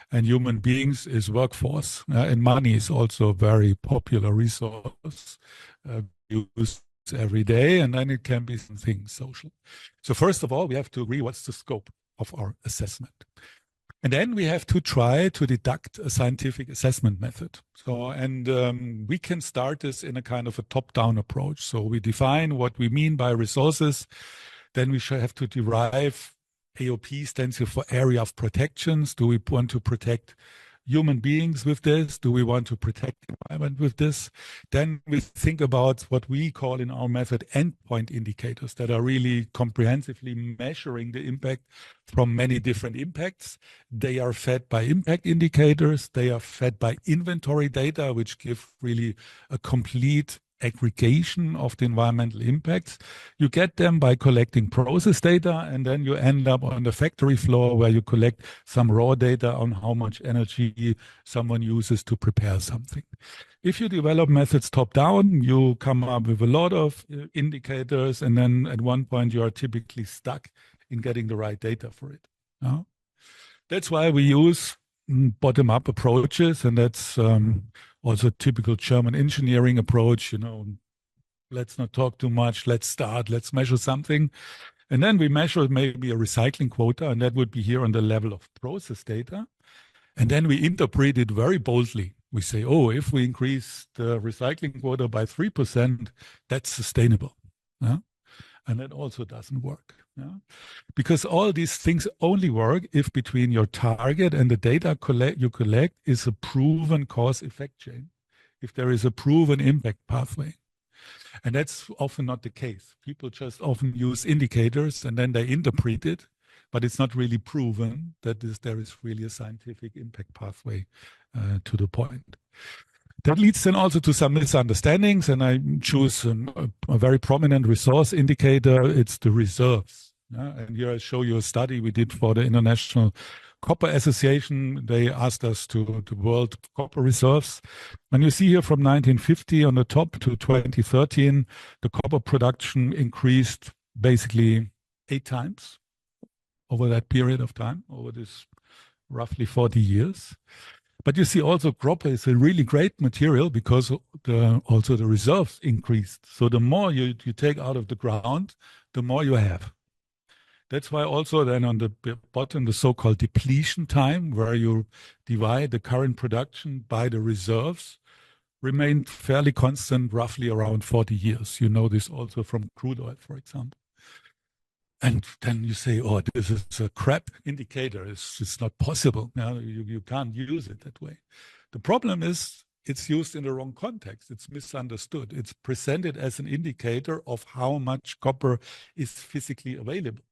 And human beings is workforce. And money is also a very popular resource used every day. And then it can be something social. So first of all, we have to agree what's the scope of our assessment. And then we have to try to deduct a scientific assessment method. So, and we can start this in a kind of a top-down approach. So we define what we mean by resources. Then we should have to derive AOP stands here for area of protections. Do we want to protect human beings with this? Do we want to protect the environment with this? Then we think about what we call in our method endpoint indicators that are really comprehensively measuring the impact from many different impacts. They are fed by impact indicators. They are fed by inventory data, which give really a complete aggregation of the environmental impacts. You get them by collecting process data, and then you end up on the factory floor where you collect some raw data on how much energy someone uses to prepare something. If you develop methods top down, you come up with a lot of indicators, and then at one point you are typically stuck in getting the right data for it. That's why we use bottom-up approaches, and that's also a typical German engineering approach. Let's not talk too much, let's start, let's measure something. And then we measure maybe a recycling quota, and that would be here on the level of process data. And then we interpret it very boldly. We say, oh, if we increase the recycling quota by 3%, that's sustainable. And that also doesn't work. Because all these things only work if between your target and the data you collect is a proven cause-effect chain, if there is a proven impact pathway. And that's often not the case. People just often use indicators and then they interpret it, but it's not really proven that there is really a scientific impact pathway to the point. That leads then also to some misunderstandings, and I choose a very prominent resource indicator. It's the reserves. And here I show you a study we did for the International Copper Association. They asked us to world copper reserves. And you see here from 1950 on the top to 2013, the copper production increased basically 8 times over that period of time, over this roughly 40 years. But you see also copper is a really great material because also the reserves increased. So the more you take out of the ground, the more you have. That's why also then on the bottom, the so-called depletion time, where you divide the current production by the reserves, remained fairly constant, roughly around 40 years. You know this also from crude oil, for example. And then you say, oh, this is a crap indicator. It's not possible. You can't use it that way. The problem is it's used in the wrong context. It's misunderstood. It's presented as an indicator of how much copper is physically available.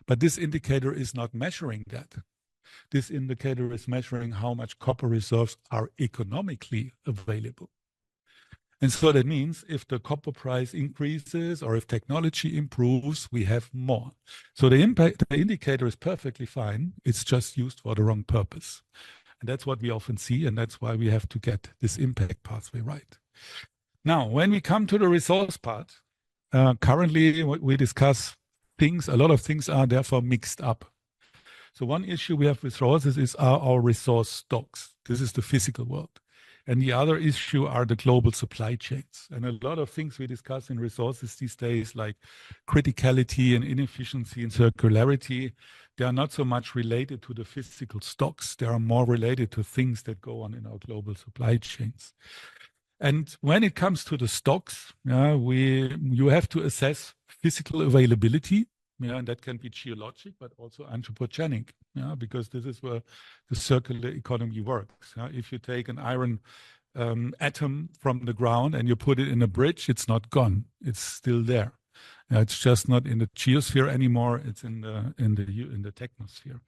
But this indicator is not measuring that. This indicator is measuring how much copper reserves are economically available. And so that means if the copper price increases or if technology improves, we have more. So the indicator is perfectly fine. It's just used for the wrong purpose. And that's what we often see. And that's why we have to get this impact pathway right. Now, when we come to the resource part, currently we discuss things, a lot of things are therefore mixed up. So one issue we have with resources is our resource stocks. This is the physical world. And the other issue are the global supply chains. And a lot of things we discuss in resources these days, like criticality and inefficiency and circularity, they are not so much related to the physical stocks. They are more related to things that go on in our global supply chains. And when it comes to the stocks, you have to assess physical availability. And that can be geologic, but also anthropogenic, because this is where the circular economy works. If you take an iron atom from the ground and you put it in a bridge, it's not gone. It's still there. It's just not in the geosphere anymore. It's in the technosphere.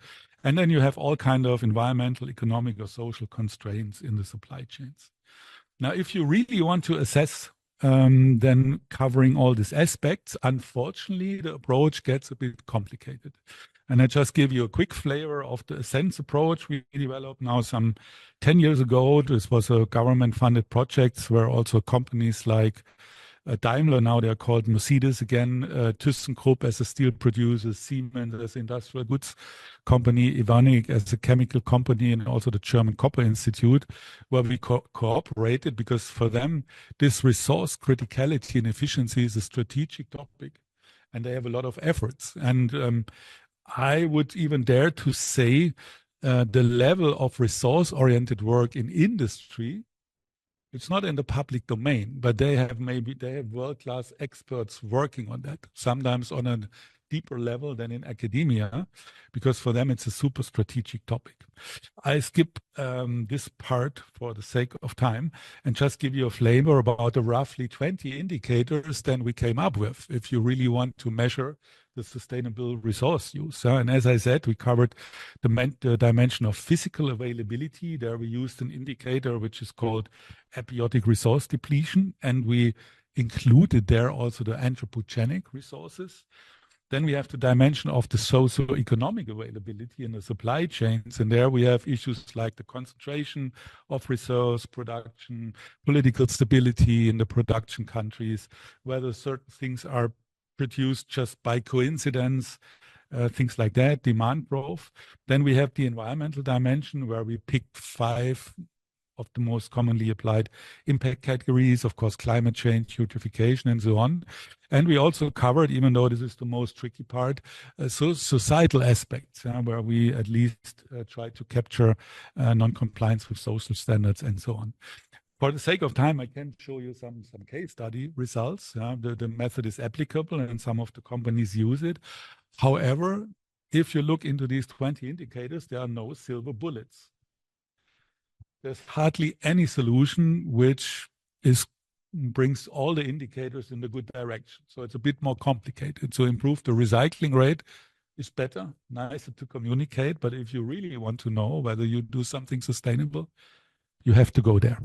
And then you have all kind of environmental, economic, or social constraints in the supply chains. Now, if you really want to assess then covering all these aspects, unfortunately, the approach gets a bit complicated. And I just give you a quick flavor of the Essence approach we developed now some 10 years ago. This was a government-funded project where also companies like Daimler, now they're called Mercedes again, ThyssenKrupp as a steel producer, Siemens as an industrial goods company, Evonik as a chemical company, and also the German Copper Institute, where we cooperated because for them, this resource criticality and efficiency is a strategic topic, and they have a lot of efforts. And I would even dare to say the level of resource-oriented work in industry, it's not in the public domain, but they have world-class experts working on that, sometimes on a deeper level than in academia, because for them it's a super strategic topic. I skip this part for the sake of time and just give you a flavor about the roughly 20 indicators that we came up with if you really want to measure the sustainable resource use. And as I said, we covered the dimension of physical availability. There we used an indicator which is called abiotic resource depletion, and we included there also the anthropogenic resources. Then we have the dimension of the socio-economic availability in the supply chains. And there we have issues like the concentration of resource production, political stability in the production countries, whether certain things are produced just by coincidence, things like that, demand growth. Then we have the environmental dimension where we picked 5 of the most commonly applied impact categories, of course, climate change, eutrophication, and so on. And we also covered, even though this is the most tricky part, societal aspects, where we at least try to capture non-compliance with social standards and so on. For the sake of time, I can show you some case study results. The method is applicable and some of the companies use it. However, if you look into these 20 indicators, there are no silver bullets. There's hardly any solution which brings all the indicators in the good direction. So it's a bit more complicated. To improve the recycling rate is better, nicer to communicate. But if you really want to know whether you do something sustainable, you have to go there.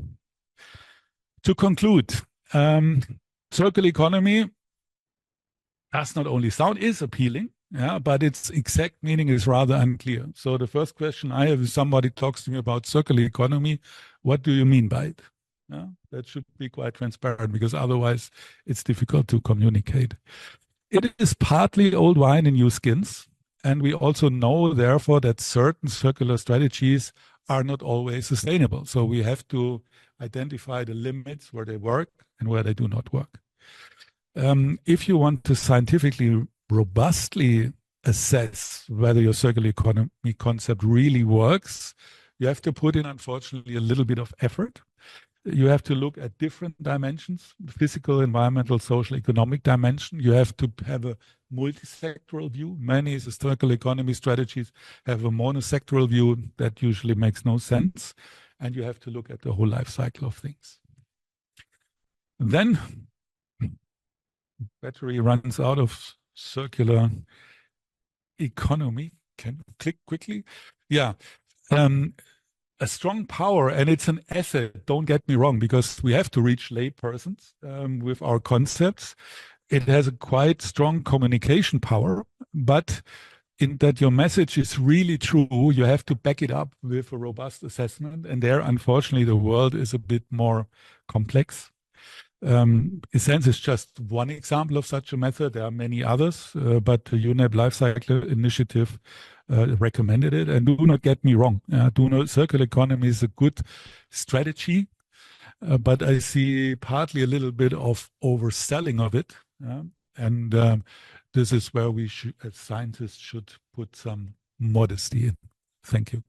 To conclude, circular economy does not only sound, is appealing, but its exact meaning is rather unclear. So the first question I have, if somebody talks to me about circular economy, what do you mean by it? That should be quite transparent, because otherwise it's difficult to communicate. It is partly old wine in new skins. And we also know, therefore, that certain circular strategies are not always sustainable. So we have to identify the limits where they work and where they do not work. If you want to scientifically robustly assess whether your circular economy concept really works, you have to put in, unfortunately, a little bit of effort. You have to look at different dimensions, physical, environmental, social, economic dimension. You have to have a multi-sectoral view. Many circular economy strategies have a monosectoral view that usually makes no sense. And you have to look at the whole life cycle of things. And then battery runs out of circular economy. Can you click quickly? Yeah. A strong power, and it's an asset, don't get me wrong, because we have to reach lay persons with our concepts. It has a quite strong communication power, but in that your message is really true, you have to back it up with a robust assessment. And there, unfortunately, the world is a bit more complex. Essence is just one example of such a method. There are many others, but the UNEP Lifecycle Initiative recommended it. And do not get me wrong, circular economy is a good strategy, but I see partly a little bit of overselling of it. And this is where we should, as scientists, should put some modesty in. Thank you.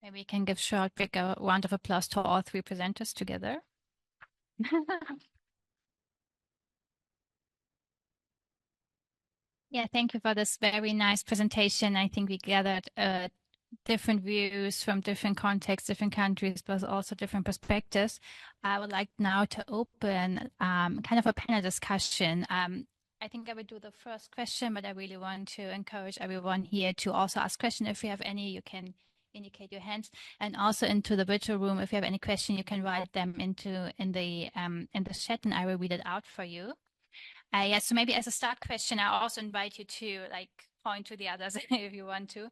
Maybe we can give short, big round of applause to all 3 presenters together. Yeah, thank you for this very nice presentation. I think we gathered different views from different contexts, different countries, but also different perspectives. I would like now to open kind of a panel discussion. I think I would do the first question, but I really want to encourage everyone here to also ask questions. If you have any, you can indicate your hands, and also into the virtual room. If you have any question, you can write them in the chat, and I will read it out for you. Yeah, so maybe as a start question, I also invite you to point to the others if you want to.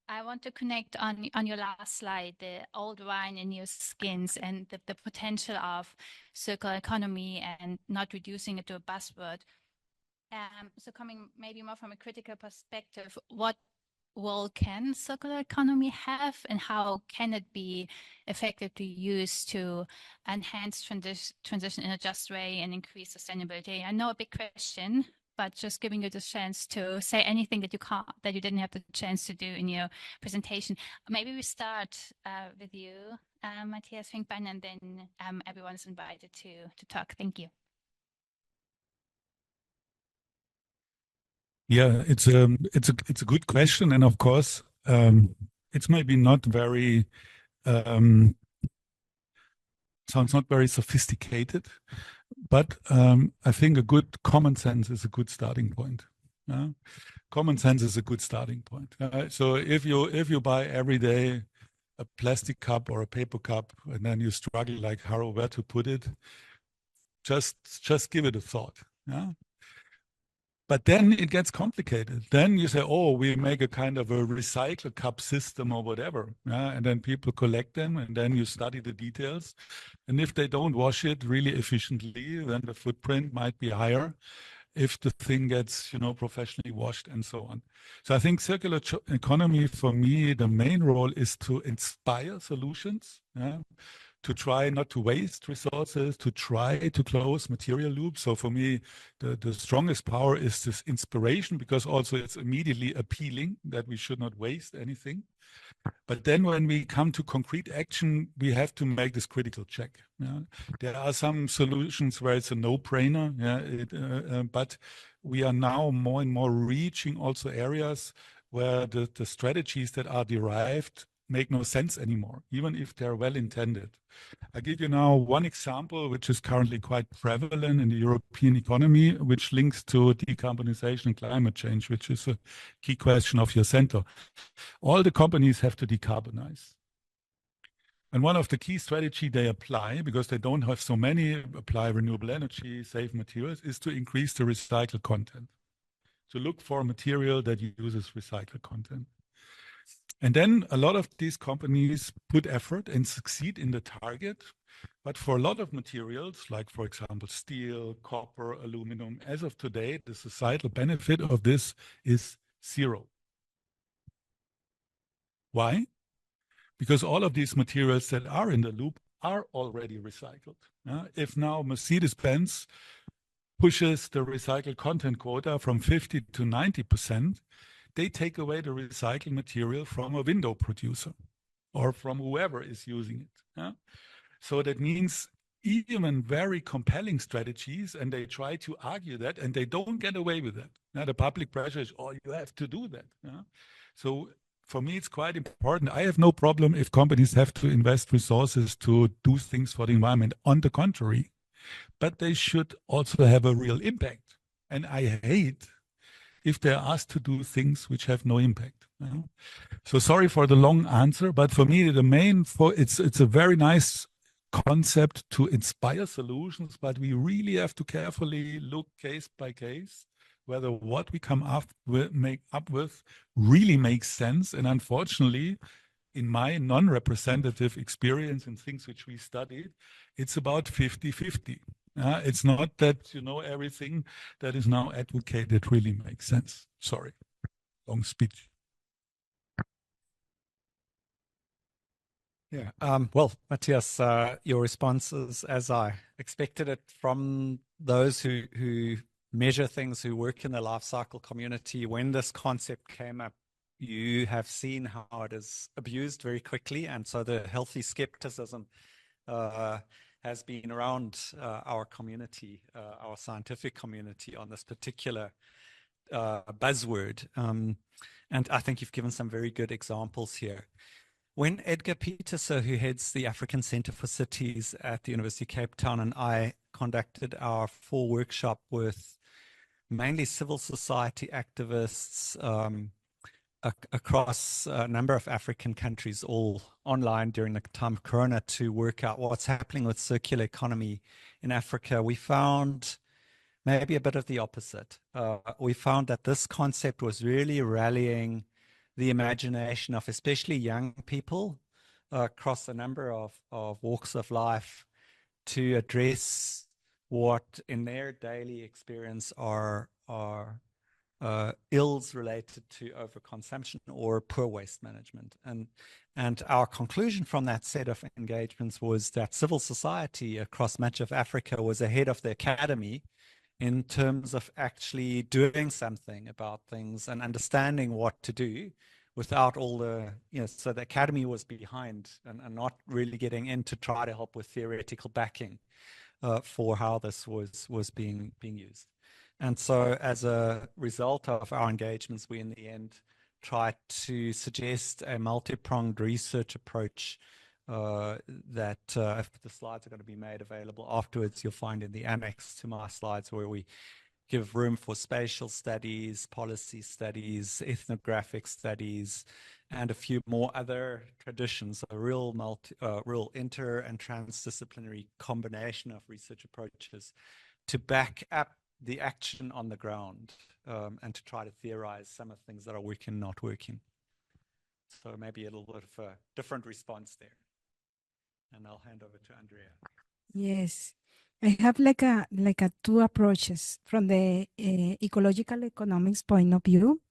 I want to connect on your last slide, the old wine in new skins, and the potential of circular economy and not reducing it to a buzzword. So coming maybe more from a critical perspective, what role can circular economy have, and how can it be effectively used to enhance transition in a just way and increase sustainability? I know a big question, but just giving you the chance to say anything that you didn't have the chance to do in your presentation. Maybe we start with you, Matthias Finkbeiner, and then everyone's invited to talk. Thank you. Yeah, it's a good question, and of course, it's maybe not very sounds not very sophisticated, but I think a good common sense is a good starting point. Common sense is a good starting point. So if you buy every day a plastic cup or a paper cup, and then you struggle like Harro where to put it, just give it a thought. Yeah. But then it gets complicated. Then you say, oh, we make a kind of a recycle cup system or whatever. Yeah? And then people collect them, and then you study the details. And if they don't wash it really efficiently, then the footprint might be higher if the thing gets, professionally washed and so on. So I think circular economy, for me, the main role is to inspire solutions. Yeah? To try not to waste resources, to try to close material loops. So for me, the strongest power is this inspiration, because also it's immediately appealing that we should not waste anything. But then when we come to concrete action, we have to make this critical check. Yeah? There are some solutions where it's a no-brainer, yeah? But we are now more and more reaching also areas where the strategies that are derived make no sense anymore, even if they're well-intended. I give you now one example, which is currently quite prevalent in the European economy, which links to decarbonization and climate change, which is a key question of your center. All the companies have to decarbonize. And one of the key strategies they apply, because they don't have so many, apply renewable energy, save materials, is to increase the recycled content. To look for a material that uses recycled content. And then a lot of these companies put effort and succeed in the target. But for a lot of materials, like, for example, steel, copper, aluminum, as of today, the societal benefit of this is zero. Why? Because all of these materials that are in the loop are already recycled. If now Mercedes-Benz pushes the recycled content quota from 50 to 90%, they take away the recycling material from a window producer or from whoever is using it. Yeah? So that means even very compelling strategies, and they try to argue that, and they don't get away with that. Now, the public pressure is, oh, you have to do that. Yeah? So for me, it's quite important. I have no problem if companies have to invest resources to do things for the environment. On the contrary, but they should also have a real impact. And I hate if they're asked to do things which have no impact. So sorry for the long answer, but for me, it's a very nice concept to inspire solutions, but we really have to carefully look case by case whether what we come up with really makes sense. And unfortunately, in my non-representative experience and things which we studied, it's about 50-50. It's not that, everything that is now advocated really makes sense. Sorry, long speech. Yeah. Well, Matthias, your responses, as I expected it from those who measure things, who work in the life cycle community, when this concept came up, you have seen how it is abused very quickly. And so the healthy skepticism has been around our community, our scientific community, on this particular buzzword. And I think you've given some very good examples here. When Edgar Peterser, who heads the African Center for Cities at the University of Cape Town, and I conducted our full workshop with mainly civil society activists across a number of African countries, all online during the time of Corona, to work out what's happening with circular economy in Africa, we found maybe a bit of the opposite. We found that this concept was really rallying the imagination of especially young people across a number of walks of life to address what in their daily experience are ills related to overconsumption or poor waste management. And our conclusion from that set of engagements was that civil society across much of Africa was ahead of the academy in terms of actually doing something about things and understanding what to do without all the, so the academy was behind and not really getting in to try to help with theoretical backing for how this was being used. And so as a result of our engagements, we in the end tried to suggest a multi-pronged research approach that if the slides are going to be made available afterwards, you'll find in the annex to my slides, where we give room for spatial studies, policy studies, ethnographic studies, and a few more other traditions, a real inter and transdisciplinary combination of research approaches to back up the action on the ground and to try to theorize some of the things that are working and not working. So maybe a little bit of a different response there. And I'll hand over to Andrea. Yes, I have like a two approaches from the ecological economics point of view.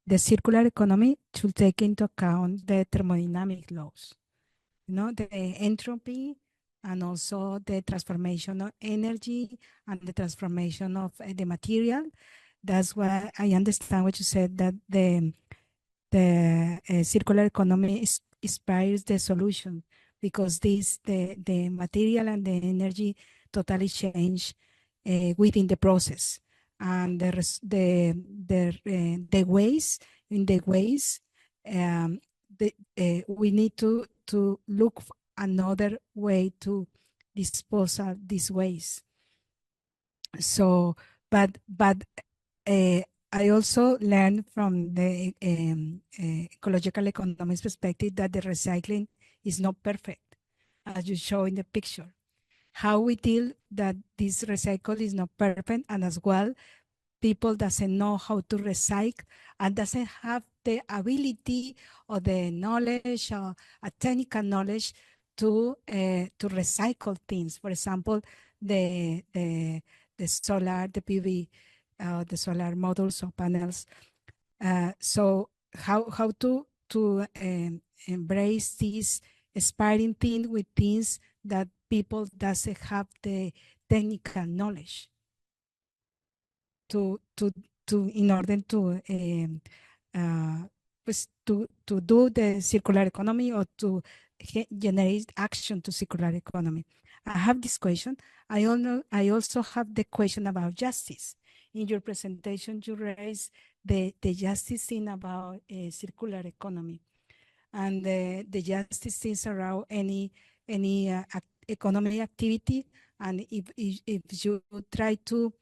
The circular economy should take into account the thermodynamic laws, the entropy and also the transformation of energy and the transformation of the material. That's why I understand what you said, that the circular economy inspires the solution, because the material and the energy totally change within the process, and the ways we need to look for another way to dispose of these waste. So, but I also learned from the ecological economics perspective that the recycling is not perfect, as you show in the picture. How we deal that this recycle is not perfect, and as well, people doesn't know how to recycle and doesn't have the ability or the knowledge or a technical knowledge to recycle things. For example, the solar, the PV, the solar modules or panels. So how to embrace this aspiring thing with things that people doesn't have the technical knowledge to in order to do the circular economy, or to generate action to circular economy. I have this question. I also have the question about justice. In your presentation, you raised the justice thing about circular economy, and the justice things around any economic activity. And if you try to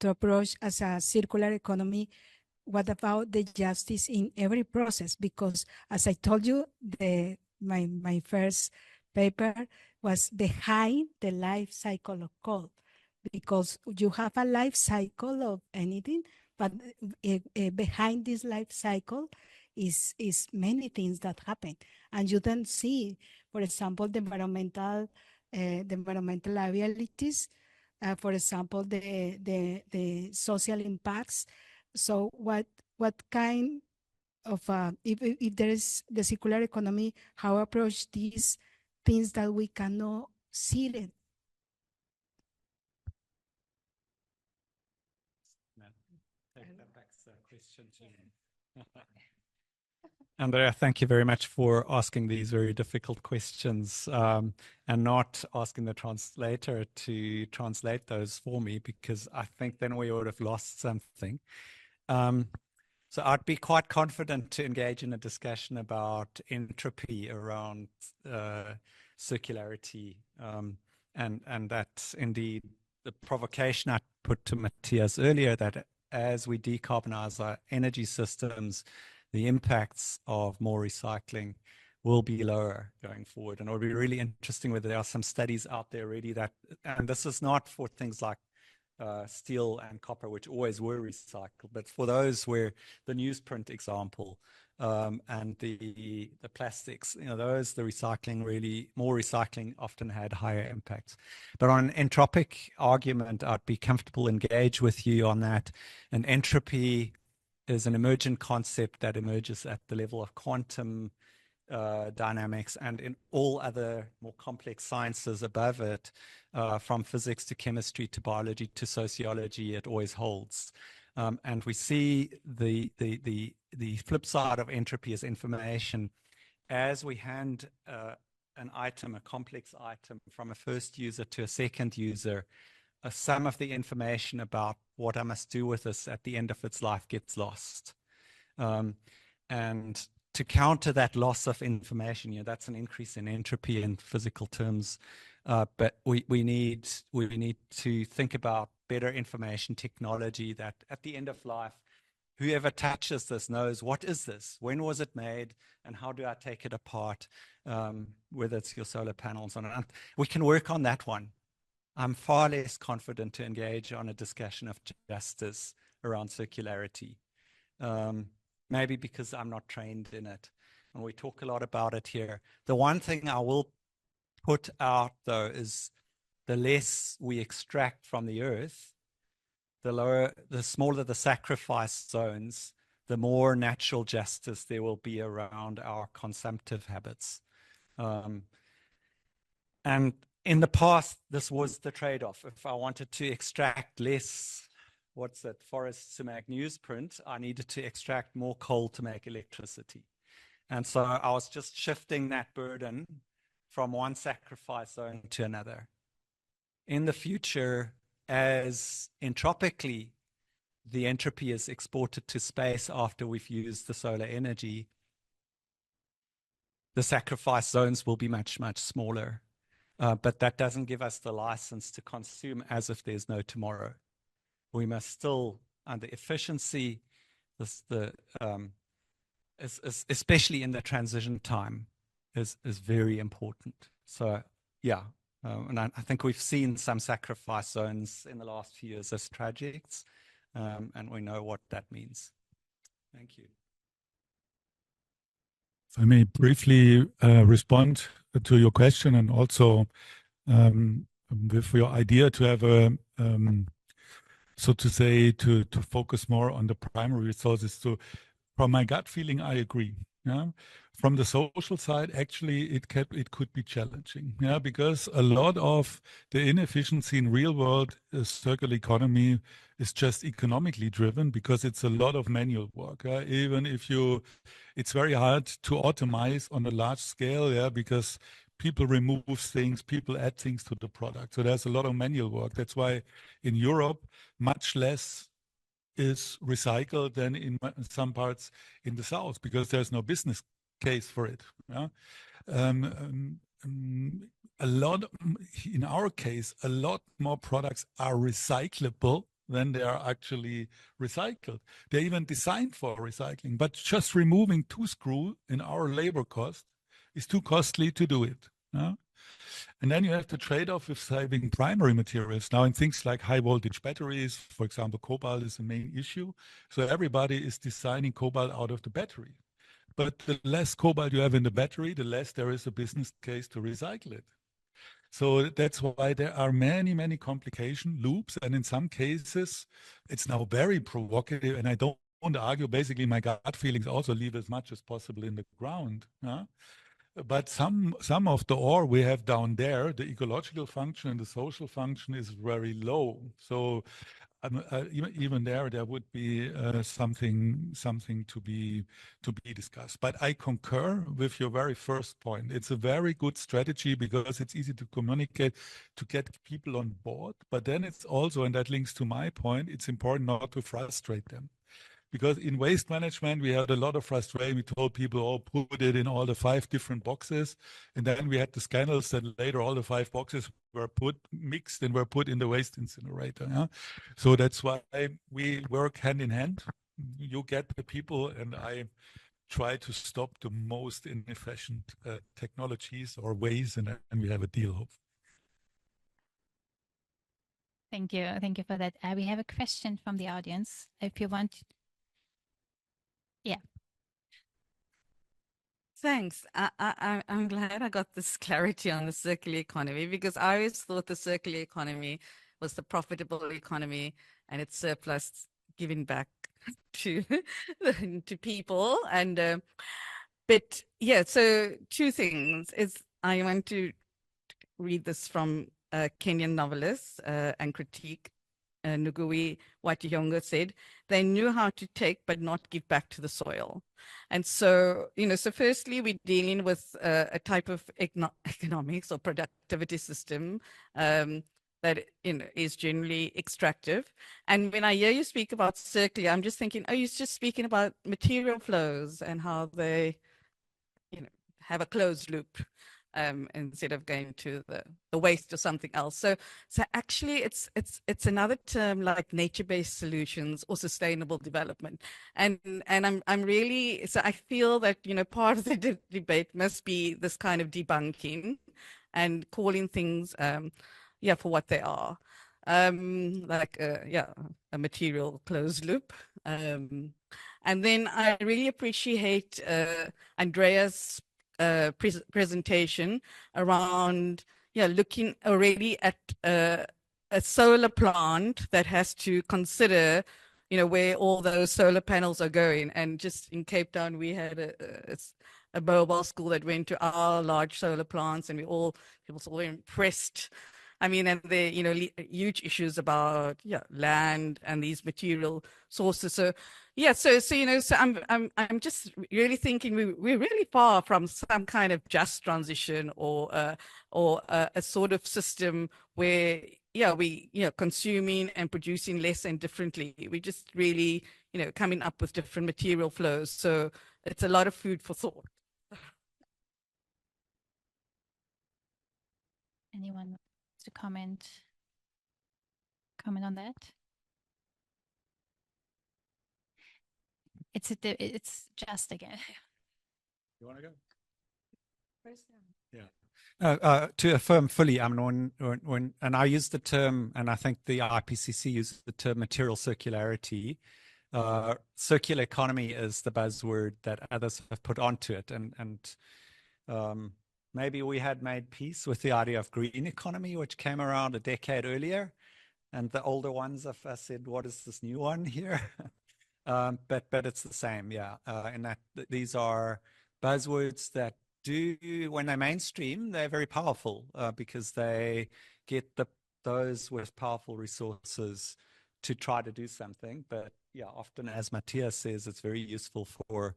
approach as a circular economy, what about the justice in every process? Because as I told you, my first paper was behind the life cycle of coal, because you have a life cycle of anything, but behind this life cycle is many things that happen, and you don't see, for example, the environmental liabilities, for example, the social impacts. So what kind of if there is the circular economy, how approach these things that we cannot see it? Take that back to question two. Andrea, thank you very much for asking these very difficult questions and not asking the translator to translate those for me, because I think then we would have lost something. So I'd be quite confident to engage in a discussion about entropy around circularity, and that's indeed the provocation I put to Matthias earlier, that as we decarbonize our energy systems, the impacts of more recycling will be lower going forward. And it'll be really interesting whether there are some studies out there already that, and this is not for things like steel and copper, which always were recycled, but for those where the newsprint example and the plastics, those, the recycling, really more recycling often had higher impacts. But on an entropic argument, I'd be comfortable engage with you on that. And entropy is an emergent concept that emerges at the level of quantum dynamics and in all other more complex sciences above it, from physics to chemistry to biology to sociology, it always holds. And we see the flip side of entropy as information. As we hand an item, a complex item, from a first user to a second user, some of the information about what I must do with this at the end of its life gets lost. And to counter that loss of information, that's an increase in entropy in physical terms. But we need to think about better information technology that at the end of life, whoever touches this knows, what is this? When was it made? And how do I take it apart? Whether it's your solar panels or not. We can work on that one. I'm far less confident to engage on a discussion of justice around circularity. Maybe because I'm not trained in it. And we talk a lot about it here. The one thing I will put out, though, is the less we extract from the earth, the smaller the sacrifice zones, the more natural justice there will be around our consumptive habits. And in the past, this was the trade-off. If I wanted to extract less, forests to make newsprint, I needed to extract more coal to make electricity. And so I was just shifting that burden from one sacrifice zone to another. In the future, as entropically the entropy is exported to space after we've used the solar energy, the sacrifice zones will be much, much smaller. But that doesn't give us the license to consume as if there's no tomorrow. We must still, under efficiency, especially in the transition time, is very important. So, yeah, and I think we've seen some sacrifice zones in the last few years as tragics, and we know what that means. Thank you. If I may briefly respond to your question, and also with your idea to have a, so to say, to focus more on the primary resources. So from my gut feeling, I agree. Yeah. From the social side, actually, it could be challenging. Yeah, because a lot of the inefficiency in real world circular economy is just economically driven, because it's a lot of manual work. Even if it's very hard to automate on a large scale. Yeah, because people remove things, people add things to the product. So there's a lot of manual work. That's why in Europe, much less is recycled than in some parts in the south, because there's no business case for it. Yeah? In our case, a lot more products are recyclable than they are actually recycled. They're even designed for recycling, but just removing 2 screws in our labor cost is too costly to do it. Yeah? And then you have to trade off with saving primary materials. Now in things like high voltage batteries, for example, cobalt is a main issue. So everybody is designing cobalt out of the battery. But the less cobalt you have in the battery, the less there is a business case to recycle it. So that's why there are many, many complication loops. And in some cases, it's now very provocative. And I don't want to argue. Basically, my gut feelings also leave as much as possible in the ground. Yeah? But some of the ore we have down there, the ecological function and the social function is very low. So even there would be something to be discussed. But I concur with your very first point. It's a very good strategy because it's easy to communicate, to get people on board. But then it's also, and that links to my point, it's important not to frustrate them. Because in waste management, we had a lot of frustration. We told people, oh, put it in all the 5 different boxes. And then we had the scandals that later all the 5 boxes were mixed and were put in the waste incinerator. Yeah? So that's why we work hand in hand. You get the people, and I try to stop the most inefficient technologies or ways, and we have a deal. Thank you. Thank you for that. We have a question from the audience. If you want. Yeah. Thanks. I'm glad I got this clarity on the circular economy, because I always thought the circular economy was the profitable economy and it's surplus giving back to people. And But yeah, so two things is I want to read this from a Kenyan novelist and critique, Ngugi wa Thiong'o said, they knew how to take but not give back to the soil. And so, so firstly, we're dealing with a type of economics or productivity system that is generally extractive. And when I hear you speak about circular, I'm just thinking, oh, you're just speaking about material flows and how they have a closed loop instead of going to the waste or something else. So actually it's another term like nature-based solutions or sustainable development. And I'm really, so I feel that, part of the debate must be this kind of debunking and calling things, for what they are. Like, a material closed loop. And then I really appreciate Andrea's presentation around looking already at a solar plant that has to consider where all those solar panels are going. And just in Cape Town we had a mobile school that went to our large solar plants, and people were all impressed. I mean, and there huge issues about land and these material sources. So so I'm just really thinking we're really far from some kind of just transition or a sort of system where we consuming and producing less and differently. We just really coming up with different material flows. So it's a lot of food for thought. Anyone wants to comment on that? It's just again. You want to go? First, Yeah. To affirm fully, I mean, when and I use the term, and I think the IPCC uses the term material circularity. Circular economy is the buzzword that others have put onto it, and maybe we had made peace with the idea of green economy, which came around a decade earlier, and the older ones of us said, "What is this new one here?" But it's the same, yeah. And that these are buzzwords that do, when they're mainstream, they're very powerful because they get those with powerful resources to try to do something. But yeah, often, as Matthias says, it's very useful for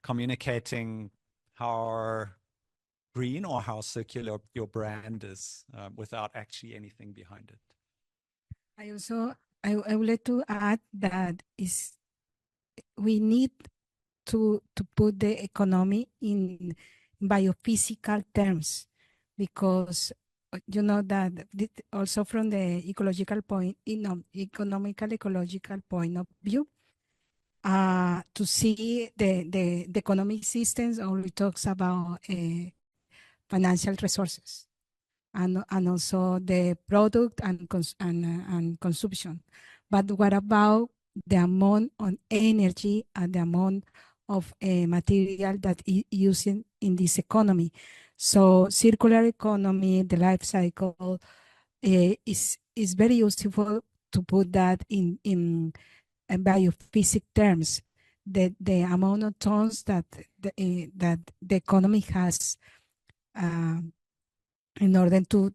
communicating how green or how circular your brand is without actually anything behind it. I would like to add that we need to put the economy in biophysical terms, because that also from the ecological point, economical ecological point of view, to see the economic systems only talks about financial resources and also the product and consumption. But what about the amount of energy and the amount of material that is using in this economy? So circular economy, the life cycle, is very useful to put that in biophysic terms. The amount of tons that the economy has in order to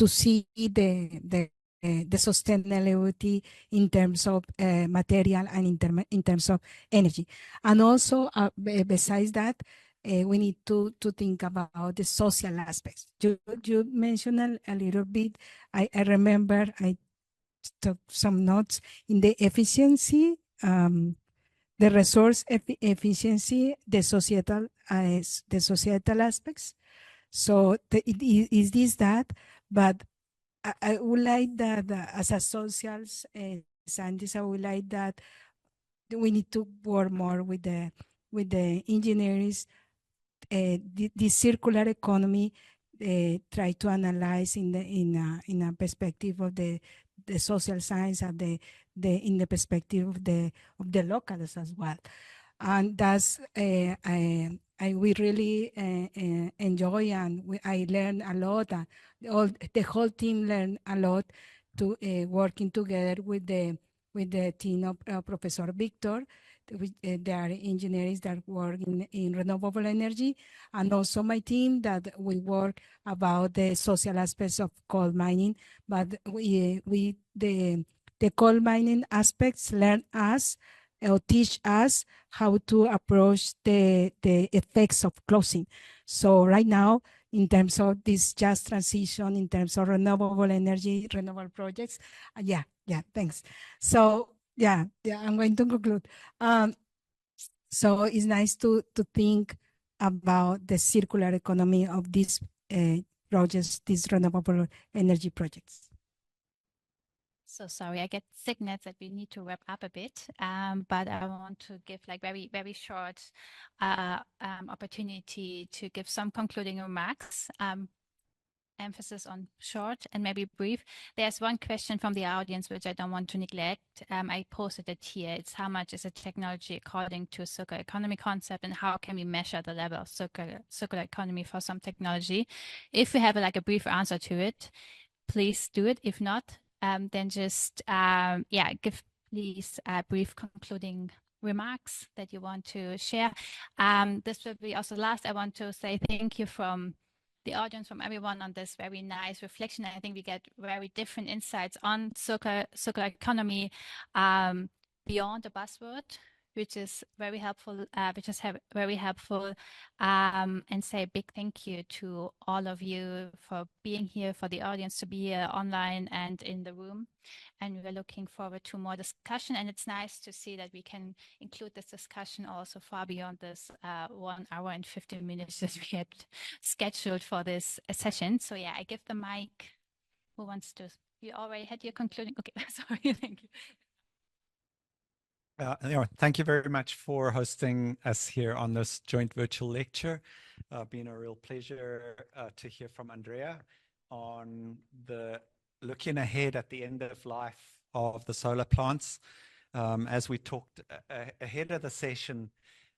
see the sustainability in terms of material and in terms of energy. And also, besides that, we need to think about the social aspects. You mentioned a little bit. I remember I took some notes in the efficiency, the resource efficiency, the societal aspects. So it is this that, but I would like that as a social scientist, I would like that we need to work more with the engineers, the circular economy, try to analyze in a perspective of the social science and in the perspective of the locals as well. And that's we really enjoy, and I learn a lot. The whole team learned a lot to working together with the team of Professor Victor there are engineers that work in renewable energy, and also my team that we work about the social aspects of coal mining. But the coal mining aspects learn us or teach us how to approach the effects of closing. So right now, in terms of this just transition, in terms of renewable energy, renewable projects, yeah, thanks. So yeah, I'm going to conclude. So it's nice to think about the circular economy of these projects, these renewable energy projects. So sorry, I get signals that we need to wrap up a bit, but I want to give like very, very short opportunity to give some concluding remarks. Emphasis on short and maybe brief. There's one question from the audience which I don't want to neglect. I posted it here. It's how much is a technology according to a circular economy concept, and how can we measure the level of circular economy for some technology? If we have like a brief answer to it, please do it. If not, then just give please brief concluding remarks that you want to share. This will be also last. I want to say thank you from the audience, from everyone on this very nice reflection. I think we get very different insights on circular economy beyond the buzzword, which is very helpful, and say a big thank you to all of you for being here, for the audience to be here online and in the room. And we're looking forward to more discussion. And it's nice to see that we can include this discussion also far beyond this 1 hour and 15 minutes that we had scheduled for this session. So yeah, I give the mic. Who wants to? You already had your concluding. Okay, sorry, thank you. Thank you very much for hosting us here on this joint virtual lecture. Been a real pleasure to hear from Andrea on the looking ahead at the end of life of the solar plants. As we talked ahead of the session,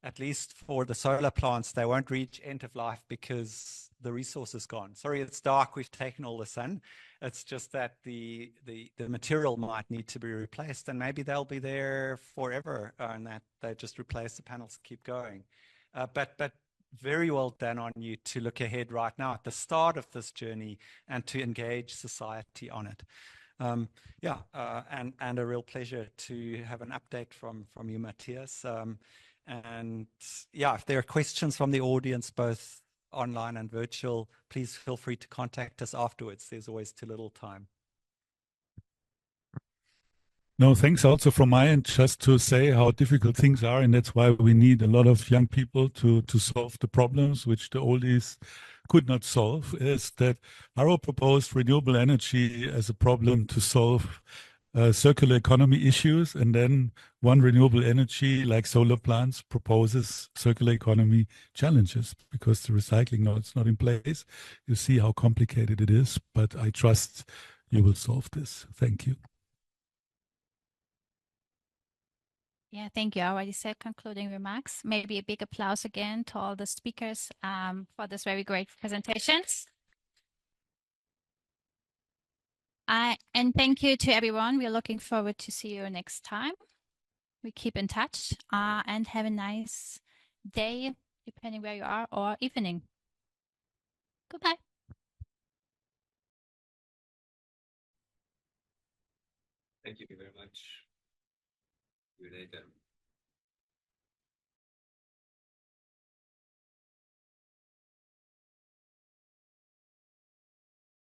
at least for the solar plants, they won't reach end of life because the resource is gone. Sorry, it's dark. We've taken all the sun. It's just that the material might need to be replaced, and maybe they'll be there forever, and that they just replace the panels, keep going. But very well done on you to look ahead right now at the start of this journey and to engage society on it. And a real pleasure to have an update from you, Matthias. And yeah, if there are questions from the audience, both online and virtual, please feel free to contact us afterwards. There's always too little time. No, thanks also from my end, just to say how difficult things are, and that's why we need a lot of young people to solve the problems which the oldies could not solve, is that Harro proposed renewable energy as a problem to solve circular economy issues, and then one renewable energy like solar plants proposes circular economy challenges because the recycling node is not in place. You see how complicated it is, but I trust you will solve this. Thank you. Yeah, thank you. I already said concluding remarks. Maybe a big applause again to all the speakers for this very great presentations. And thank you to everyone. We're looking forward to see you next time. We keep in touch and have a nice day, depending where you are, or evening. Goodbye. Thank you very much. See you later.